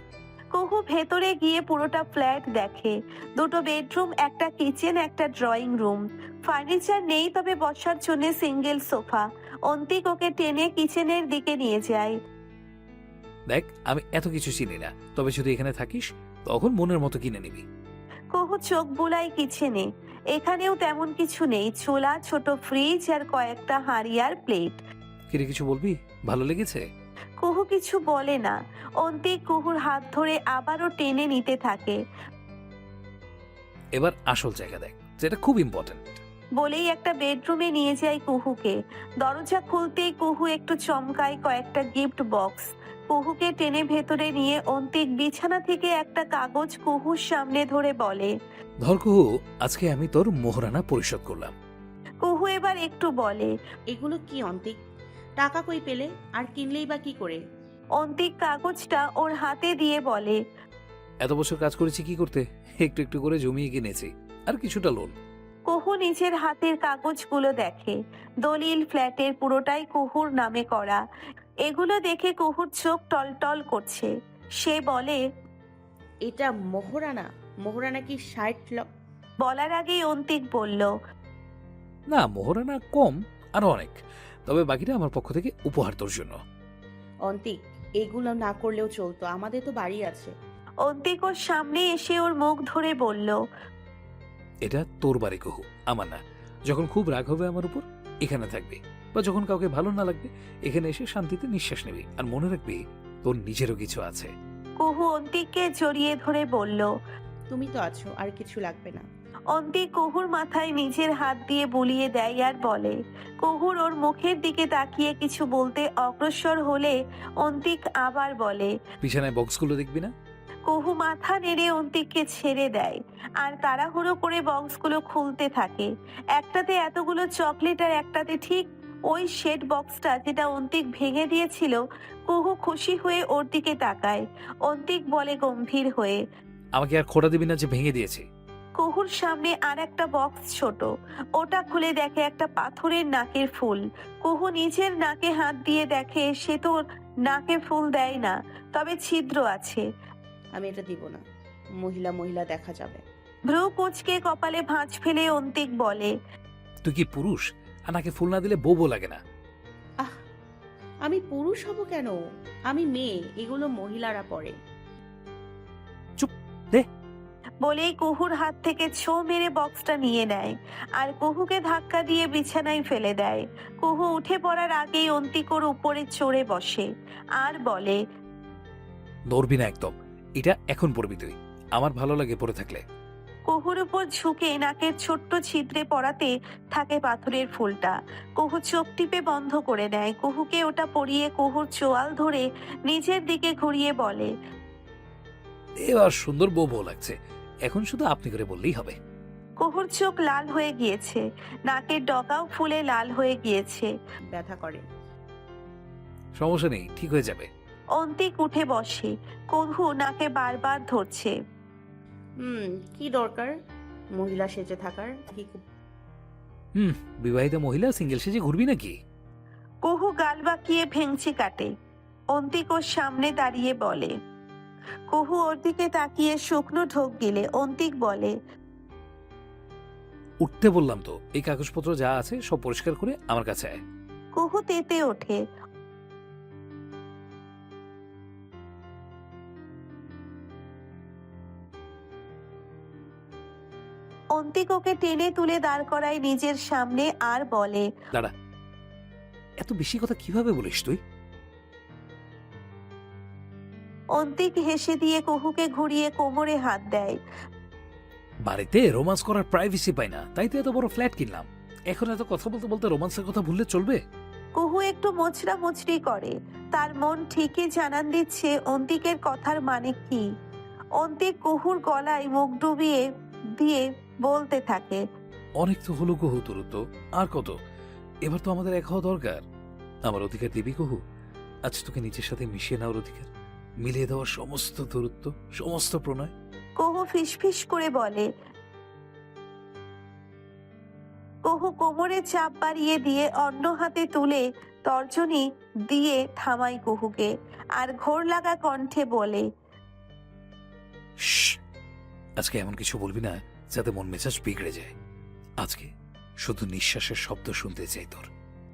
Speaker 1: কুহু ভেতরে গিয়ে পুরোটা ফ্ল্যাট দেখে। 2টো বেডরুম, একটা কিচেন, একটা ড্রয়িং রুম। ফার্নিচার নেই, তবে বসার জন্য সিঙ্গেল সোফা। অন্তিক ওকে টেনে কিচেনের দিকে নিয়ে যায়।
Speaker 5: দেখ, আমি এত কিছু চিনি না, তবে যদি এখানে থাকিস তখন মনের মতো কিনে নিবি।
Speaker 1: কুহু চোখ বুলায় কিচেনে। এখানেও তেমন কিছু নেই, চুলা, ছোট ফ্রিজ আর কয়েকটা হাঁড়ি আর প্লেট।
Speaker 5: কিরে, কিছু বলবি? ভালো লেগেছে?
Speaker 1: কুহু কিছু বলে না। অন্তিক কুহুর হাত ধরে আবারও টেনে নিতে থাকে।
Speaker 5: এবার আসল জায়গা দেখ, যেটা খুব ইম্পর্টেন্ট।
Speaker 1: বলেই একটা বেডরুমে নিয়ে যায় কুহুকে। দরজা খুলতেই কুহু একটু চমকায় কয়েকটা গিফট বক্স। কুহুকে টেনে ভেতরে নিয়ে অন্তিক বিছানা থেকে একটা কাগজ কুহুর সামনে ধরে বলে,
Speaker 5: ধর কুহু, আজকে আমি তোর মোহরানা পরিশোধ করলাম।
Speaker 1: কুহু এবার একটু বলে,
Speaker 4: এগুলো কি অন্তিক? টাকা কই পেলে? আর কিনলেই বা কি করে?
Speaker 1: অন্তিক কাগজটা ওর হাতে দিয়ে বলে,
Speaker 5: এত বছর কাজ করেছি কি করতে, একটু একটু করে জমিয়ে কিনেছি, আর কিছুটা লোন।
Speaker 1: কুহু নিজের হাতের কাগজগুলো দেখে। দলিল, ফ্ল্যাটের পুরোটাই কুহুর নামে করা। এগুলো দেখে কুহুর চোখ টলটল করছে। সে বলে,
Speaker 4: এটা মোহরানা? মোহরানা কি 60 লাখ?
Speaker 1: বলার আগেই অন্তিক বলল,
Speaker 5: না, মোহরানা কম, আরো অনেক, তবে বাকিটা আমার পক্ষ থেকে উপহার তোর জন্য।
Speaker 4: অন্তিক, এগুলো না করলেও চলতো, আমাদের তো বাড়ি আছে।
Speaker 1: অন্তিক ওর সামনে এসে ওর মুখ ধরে বলল,
Speaker 5: এটা তোর বাড়ি কুহু, আমার না। যখন খুব রাগ হবে আমার উপর, এখানে থাকবি, বা যখন কাউকে ভালো না লাগবে এখানে এসে শান্তিতে নিঃশ্বাস নিবি। আর মনে রাখবি, তোর নিজেরও কিছু আছে।
Speaker 1: কুহু অন্তিককে জড়িয়ে ধরে বলল,
Speaker 4: তুমি তো আছো, আর কিছু লাগবে না।
Speaker 1: অন্তিক কুহুর মাথায় নিজের হাত দিয়ে বুলিয়ে দেয় আর বলে। কুহুর ওর মুখের দিকে তাকিয়ে কিছু বলতে অগ্রসর হলে অন্তিক আবার বলে।
Speaker 5: বিছানায় বক্সগুলো দেখবি না?
Speaker 1: কুহু মাথা নেড়ে অন্তিককে ছেড়ে দেয় আর তাড়াহুড়ো করে বক্সগুলো খুলতে থাকে। একটাতে এতগুলো চকলেট আর একটাতে ঠিক ওই শেড বক্সটা যেটা অন্তিক ভেঙে দিয়েছিল। কুহু খুশি হয়ে ওর দিকে তাকায়। অন্তিক বলে গম্ভীর হয়ে।
Speaker 5: আমাকে আর খোঁড়া দিবি না যে ভেঙে দিয়েছি।
Speaker 1: কুহুর সামনে আর একটা বক্স ছোট, ওটা খুলে দেখে একটা পাথরের নাকের ফুল। কুহু নিজের নাকে হাত দিয়ে দেখে সে তো নাকে ফুল দেয় না, তবে ছিদ্র আছে।
Speaker 4: আমি এটা দিব না, মহিলা মহিলা দেখা যাবে।
Speaker 1: ভ্রু কুঁচকে কপালে ভাঁজ ফেলে অন্তিক বলে।
Speaker 5: তুই কি পুরুষ? আর নাকে ফুল না দিলে বউ লাগে না?
Speaker 4: আহ, আমি পুরুষ হব কেন? আমি মেয়ে, এগুলো মহিলারা পরে।
Speaker 1: বলেই কুহুর হাত থেকে ছো মেরে বক্সটা নিয়ে নেয় আর কুহুকে ধাক্কা দিয়ে বিছানায় ফেলে দেয়। কুহু উঠে পড়ার আগেই অন্তিক ওর উপরে চড়ে বসে আর বলে।
Speaker 5: নড়বি না একদম, এটা এখন পড়বি তুই। আমার ভালো লাগে পরে থাকলে।
Speaker 1: কুহুর উপর ঝুঁকে নাকের ছোট্ট ছিদ্রে পড়াতে থাকে পাথরের ফুলটা। কুহু চোখ টিপে বন্ধ করে নেয়। কুহুকে ওটা পরিয়ে কুহুর চোয়াল ধরে নিজের দিকে ঘুরিয়ে বলে।
Speaker 5: এবার সুন্দর বউ বউ লাগছে, এখন শুধু আপনি করে বললেই হবে।
Speaker 1: কুহুর চোখ লাল হয়ে গিয়েছে, নাকের ডগাও ফুলে লাল হয়ে গিয়েছে।
Speaker 4: ব্যথা করে।
Speaker 5: সমস্যা নেই, ঠিক হয়ে যাবে।
Speaker 1: অন্তিক উঠে বসে। কুহু নাকে বারবার ধরছে।
Speaker 4: কি দরকার মহিলা সেজে থাকার?
Speaker 5: বিবাহিত মহিলা সিঙ্গেল সেজে ঘুরবি নাকি?
Speaker 1: কুহু গাল বাঁকিয়ে ভেঙচি কাটে। অন্তিক ওর সামনে দাঁড়িয়ে বলে। কুহু ওর দিকে তাকিয়ে শুকনো ঢোক গিলে অন্তিক বলে।
Speaker 5: উঠতে বললাম তো, এই কাগজপত্র যা আছে সব পরিষ্কার করে আমার কাছে আয়।
Speaker 1: কুহু তেতে ওঠে। অন্তিক ওকে টেনে তুলে দাঁড় করায় নিজের সামনে আর বলে।
Speaker 5: দাঁড়া, এত বেশি কথা কিভাবে বলিস তুই?
Speaker 1: অন্তিক হেসে দিয়ে কুহুকে ঘুরিয়ে কোমরে হাত দেয়।
Speaker 5: বাড়িতে রোমান্স করার প্রাইভেসি পাই না, তাই তো এত বড় ফ্ল্যাট কিনলাম। এখন এত কথা বলতে বলতে রোমান্সের কথা ভুললে চলবে?
Speaker 1: কুহু একটু মোচড়া মুচড়ি করে। তার মন ঠিকই জানান দিচ্ছে অন্তিকের কথার মানে কি। অন্তিক কুহুর গলায় মুখ ডুবিয়ে দিয়ে বলতে থাকে।
Speaker 5: অনেক তো হলো কুহু, দূরত্ব আর কত? এবার তো আমাদের এক হওয়া দরকার। আমার অধিকার দিবি কুহু? আজ তোকে নিজের সাথে মিশিয়ে নেওয়ার অধিকার, মিলিয়ে দেওয়ার সমস্ত দূরত্ব, সমস্ত প্রণয়।
Speaker 1: কুহু ফিসফিস করে বলে। কুহু কোমরে চাপ বাড়িয়ে দিয়ে অন্য হাতে তুলে তর্জনী দিয়ে থামাই কুহুকে আর ঘোর লাগা কণ্ঠে বলে।
Speaker 5: শ্শ্, আজকে এমন কিছু বলবি না যাতে মন মেজাজ বিগড়ে যায়। আজকে শুধু নিঃশ্বাসের শব্দ শুনতে চাই তোর।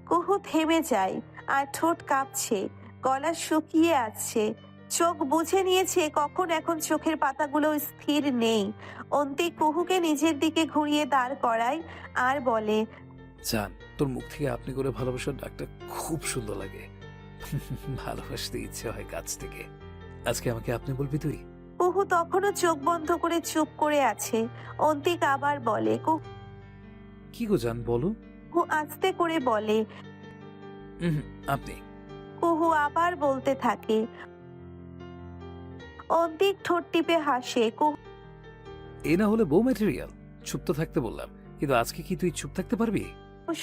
Speaker 1: কুহু থেমে যায় আর ঠোঁট কাঁপছে, গলা শুকিয়ে আসছে। চোখ বুঝে নিয়েছে কখন এখন চোখের পাতাগুলো স্থির নেই। অন্তিক কুহুকে নিজের দিকে ঘুরিয়ে দাঁড় করায় আর বলে।
Speaker 5: জান, তোর মুখ থেকে আপনি করে ভালোবাসার ডাকটা খুব সুন্দর লাগে। ভালোবাসতে ইচ্ছে হয় কাছ থেকে। আজকে আমাকে আপনি বলবি তুই?
Speaker 1: কুহু তখনও চোখ বন্ধ করে চুপ করে আছে। অন্তিক আবার বলে।
Speaker 5: কি গো জান, বলো।
Speaker 1: কুহু আস্তে করে বলে।
Speaker 5: আপনি।
Speaker 1: কুহু আবার বলতে থাকে। অন্তিক ঠোঁট টিপে হাসে।
Speaker 5: এ না হলে বউ ম্যাটেরিয়াল। চুপ তো থাকতে বললাম, কিন্তু আজকে কি তুই চুপ থাকতে পারবি?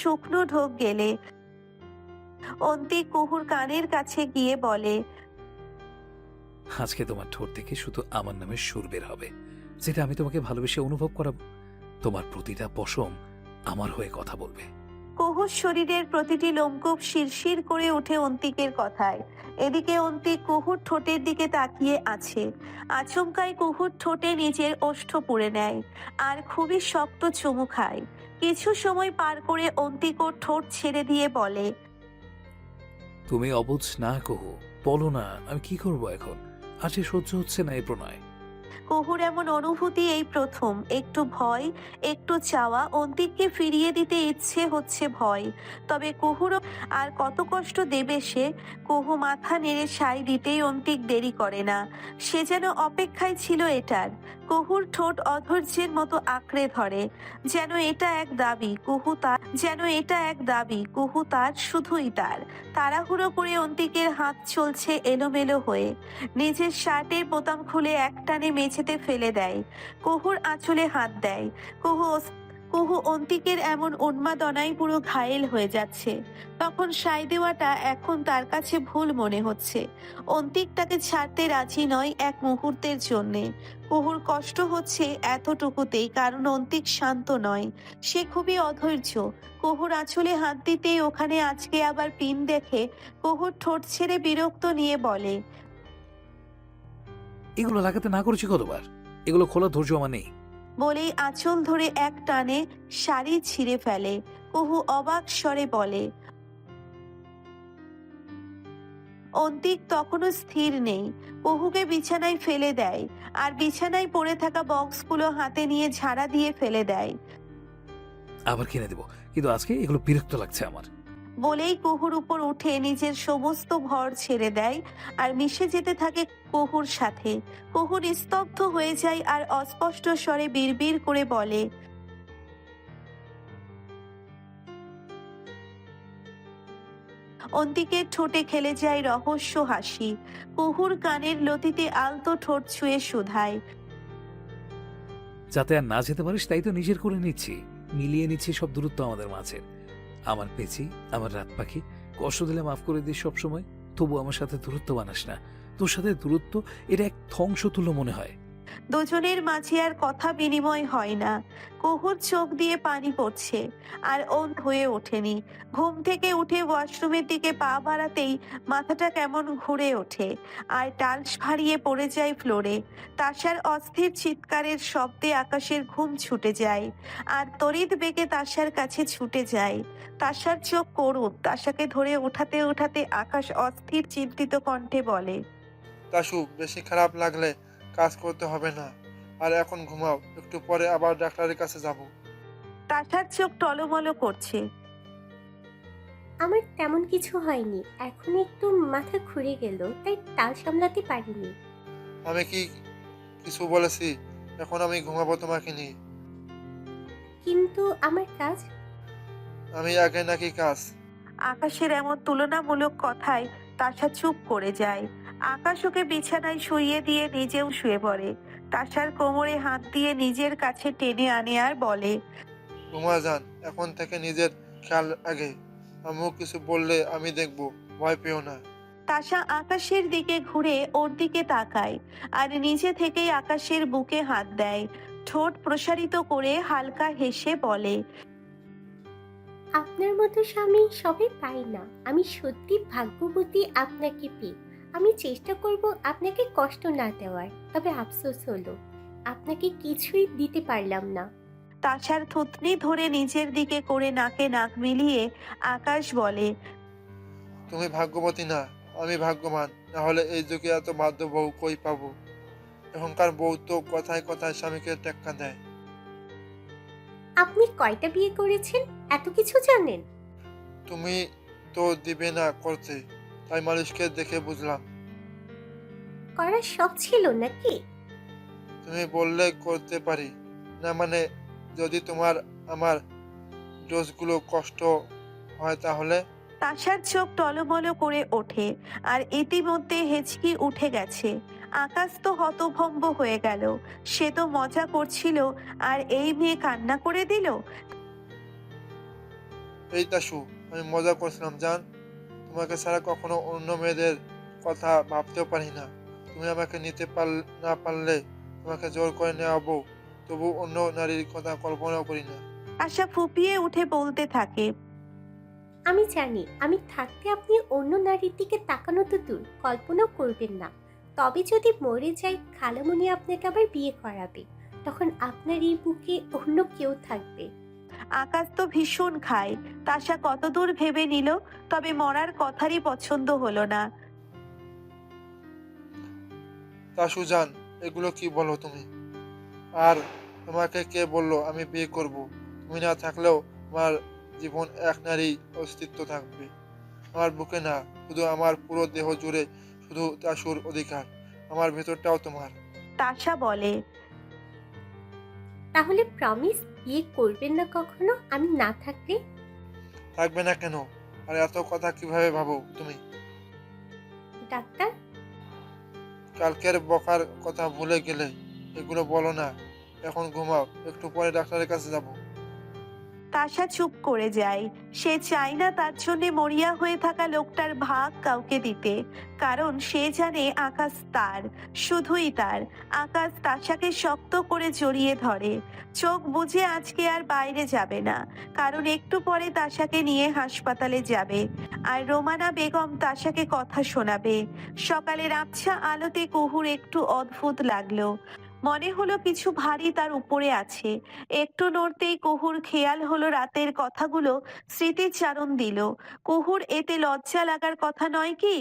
Speaker 1: শুকনো ঢোক গেলে অন্তিক কুহুর কানের কাছে গিয়ে বলে।
Speaker 5: আজকে তোমার ঠোঁট থেকে শুধু আমার নামে সুর বের হবে, যেটা আমি তোমাকে ভালোবেসে অনুভব করাবো। তোমার প্রতিটা পশম আমার হয়ে কথা বলবে।
Speaker 1: কুহুর শরীরের প্রতিটি লোমকূপ শিরশির করে ওঠে অন্তিকের কথায়। এদিকে অন্তিক কুহুর ঠোঁটের দিকে তাকিয়ে আছে। আচমকাই কুহুর ঠোঁটে নিজের ওষ্ঠ পুড়ে নেয় আর খুবই শক্ত চুমু খায়। কিছু সময় পার করে অন্তিক ওর ঠোঁট ছেড়ে দিয়ে বলে।
Speaker 5: তুমি অবুঝ না কুহু, বলো না, আমি কি করব এখন? আর যে সহ্য হচ্ছে না এই প্রণয়।
Speaker 1: কুহুর এমন অনুভূতি এই প্রথম। একটু ভয়, একটু চাওয়া, অন্তিককে ফিরিয়ে দিতে ইচ্ছে হচ্ছে ভয়। তবে কুহুরও আর কত কষ্ট দেবে সে? কুহু মাথা নেড়ে সায় দিতেই অন্তিক দেরি করে না। সে যেন অপেক্ষায় ছিল এটার। কুহুর ঠোঁট অধৈর্যের মতো আঁকড়ে ধরে। যেন এটা এক দাবি, কুহু তার, শুধুই তার। তাড়াহুড়ো করে অন্তিকের হাত চলছে এলোমেলো হয়ে। নিজের শার্টের বোতাম খুলে একটানে মেঝেতে ফেলে দেয়। কুহুর আঁচলে হাত দেয়। কুহু অন্তিকের এমন উন্মাদনায় পুরো ঘায়েল হয়ে যাচ্ছে। তখন সায় দেওয়াটা এখন তার কাছে ভুল মনে হচ্ছে। অন্তিক তাকে ছাড়তে রাজি নয় এক মুহূর্তের জন্যে। কুহুর কষ্ট হচ্ছে এতটুকুতেই, কারণ অন্তিক শান্ত নয়, সে খুবই অধৈর্য। কুহুর আঁচলে হাত দিতেই ওখানে আজকে আবার পিন দেখে কুহুর ঠোঁট ছেড়ে বিরক্ত নিয়ে বলে,
Speaker 5: এগুলো লাগাতে না করেছি কতবার, এগুলো খোলা ধৈর্য আমার নেই।
Speaker 1: বলেই আঁচল ধরে এক টানে শাড়ি ছিঁড়ে ফেলে। কুহু অবাক স্বরে বলে। অন্তিক তখনও স্থির নেই। কুহুকে বিছানায় ফেলে দেয় আর বিছানায় পড়ে থাকা বক্সগুলো হাতে নিয়ে ঝাড়া দিয়ে ফেলে দেয়।
Speaker 5: আবার কিনে দেবো, কিন্তু আজকে এগুলো বিরক্ত লাগছে আমার।
Speaker 1: বলেই কুহুর উপর উঠে নিজের সমস্ত ভর ছেড়ে দেয় আর মিশে যেতে থাকে কুহুর সাথে। কুহু নিস্তব্ধ হয়ে যায় আর অস্পষ্ট স্বরে বিড়বিড় করে বলে, অন্তিকের ঠোঁটে খেলে যায় রহস্য হাসি। কুহুর কানের লতিতে আলতো ঠোঁট ছুঁয়ে শুধায়,
Speaker 5: যাতে আর না যেতে পারিস তাই তো নিজের করে নিচ্ছি, মিলিয়ে নিচ্ছি সব দূরত্ব আমাদের মাঝে। আমার পেছি, আমার রাত পাখি, কষ্ট দিলে মাফ করে দিস সবসময়, তবু আমার সাথে দূরত্ব বানাস না। তোর সাথে দূরত্ব এটা এক ধ্বংস তুল্য মনে হয়।
Speaker 1: দুজনের মাঝে আর কথা বিনিময় হয় না। কুহুর চোখ দিয়ে পানি পড়ছে আর হয়ে ওঠেনি। ঘুম থেকে উঠে ওয়াশরুমের দিকে পা বাড়াতেই মাথাটা কেমন ঘুরে ওঠে আর টালস ভারিয়ে পড়ে যায় ফ্লোরে। তাশার অস্থির চিৎকারের শব্দে আকাশের ঘুম ছুটে যায় আর তড়িৎ বেগে তাশার কাছে ছুটে যায়। তাশার চোখ করুণ। তাশাকে ধরে উঠাতে উঠাতে আকাশ অস্থির চিন্তিত কণ্ঠে বলে,
Speaker 8: তাসু, বেশি খারাপ লাগলে কাজ করতে হবে না, আর এখন ঘুমাও, একটু পরে আবার ডাক্তারের কাছে যাব।
Speaker 1: তাশার চোখ টলমলো করছে।
Speaker 6: আমার তেমন কিছু হয়নি, এখন একটু মাথা ঘুরে গেল, তাই তাল সামলাতে পারিনি।
Speaker 8: আমি কি কিছু বলেছি? এখন আমি ঘুমাবো তোমাকে নিয়ে।
Speaker 6: কিন্তু আমার কাজ।
Speaker 8: আমি আগে নাকি কাজ?
Speaker 1: আকাশের এমন তুলনামূলক কথায় তাশা চুপ করে যায়। আকাশ ওকে বিছানায় শুইয়ে দিয়ে নিজেও শুয়ে পড়ে। তাশার কোমরে হাত দিয়ে নিজের কাছে টেনে আনে আর বলে,
Speaker 8: ঘুমা যান, এখন থেকে নিজের খেয়াল আগে। আম্মু কিছু বললে আমি দেখব, ভয় পেও না।
Speaker 1: তাশা আকাশের দিকে ঘুরে ওর দিকে তাকায় আর নিজে থেকেই আকাশের বুকে হাত দেয়। ঠোঁট প্রসারিত করে হালকা হেসে বলে,
Speaker 6: আপনার মতো স্বামী সবাই পাই না। আমি সত্যি ভাগ্যবতী আপনাকে পেয়ে। আমি চেষ্টা করব আপনাকে কষ্ট না দেওয়ার, তবে আফসোস হলো আপনাকে কিছুই দিতে পারলাম না।
Speaker 1: তাশার থুতনি ধরে নিজের দিকে করে নাকে নাক মিলিয়ে আকাশ বলে,
Speaker 8: তুমি ভাগ্যবতী না, আমি ভাগ্যবান। না হলে এই যুগে এত বাধ্য বউ কই পাবো? এখনকার বউ তো কথায় কথায় স্বামীকে টেক্কা দেয়।
Speaker 6: আপনি কয়টা বিয়ে করেছেন, এত কিছু জানেন?
Speaker 8: তুমি তো দিবে না করতে, তাই মানুষকে দেখে বুঝলাম।
Speaker 6: করার শখ ছিল নাকি?
Speaker 8: তুমি বললে করতে পারি না, মানে যদি তোমার আমার ডোজগুলো কষ্ট হয় তাহলে।
Speaker 1: তাশার চোখ টলমলো করে ওঠে আর ইতিমধ্যে হেঁচকি উঠে গেছে। আকাশ তো হতভম্ব হয়ে গেল। সে তো মজা করছিল আর এই মেয়ে কান্না করে দিল।
Speaker 8: এই তাসু, আমি মজা করছিলাম জান। তোমাকে ছাড়া কখনো অন্য মেয়েদের কথা ভাবতেও পারি না। তুমি আমাকে নিতে না পারলে তোমাকে জোর করে নেওয়াবো, তবু অন্য নারীর কথা কল্পনাও করি না।
Speaker 1: আশা ফুপিয়ে উঠে বলতে থাকে,
Speaker 6: আমি জানি আমি থাকতে আপনি অন্য নারীর দিকে তাকানো তো দূর, কল্পনাও করবেন না। তবে যদি মরে যাই, খালামণি আপনাকে আবার বিয়ে করাবে, তখন আপনার এই বুকে অন্য কেউ থাকবে।
Speaker 1: আকাশ তো ভীষণ খায়। তাশা কতদূর ভেবে নিল, তবে মরার কথারই পছন্দ হলো না।
Speaker 8: তাসু জান, এগুলো কি বলো তুমি? আর তোমাকে কে বললো আমি বিয়ে করব? তুমি না থাকলেও আমার জীবন এক নারী অস্তিত্ব থাকবে। আমার বুকে না, শুধু আমার পুরো দেহ জুড়ে শুধু তাশুর অধিকার। আমার ভেতরটাও তোমার।
Speaker 1: তাশা বলে,
Speaker 6: তাহলে প্রমিস বিয়ে করবেন না কখনো আমি না থাকলে?
Speaker 8: থাকবে না কেন? আর এত কথা কিভাবে ভাবো তুমি?
Speaker 6: ডাক্তার,
Speaker 8: কালকের বকার কথা ভুলে গেলে? এগুলো বলো না, এখন ঘুমাও, একটু পরে ডাক্তারের কাছে যাব।
Speaker 1: তাশা চুপ করে যায়। সে চায় না তার জন্য মরিয়া হয়ে থাকা লোকটার ভাগ কাউকে দিতে, কারণ সে জানে আকাশ তার, শুধুই তার। আকাশ তাশাকে শক্ত করে জড়িয়ে ধরে। চোখ বুজে আজকে আর বাইরে যাবে না, কারণ একটু পরে তাশাকে নিয়ে হাসপাতালে যাবে, আর রোমানা বেগম তাশাকে কথা শোনাবে। সকালের আবছা আলোতে কুহুর একটু অদ্ভুত লাগলো। মনে হলো কিছু ভারী তার উপরে আছে। একটু নড়তেই কুহুর খেয়াল হলো রাতের কথাগুলো স্মৃতিচারণ দিল। কুহুর এতে লজ্জা লাগার কথা নয় কি?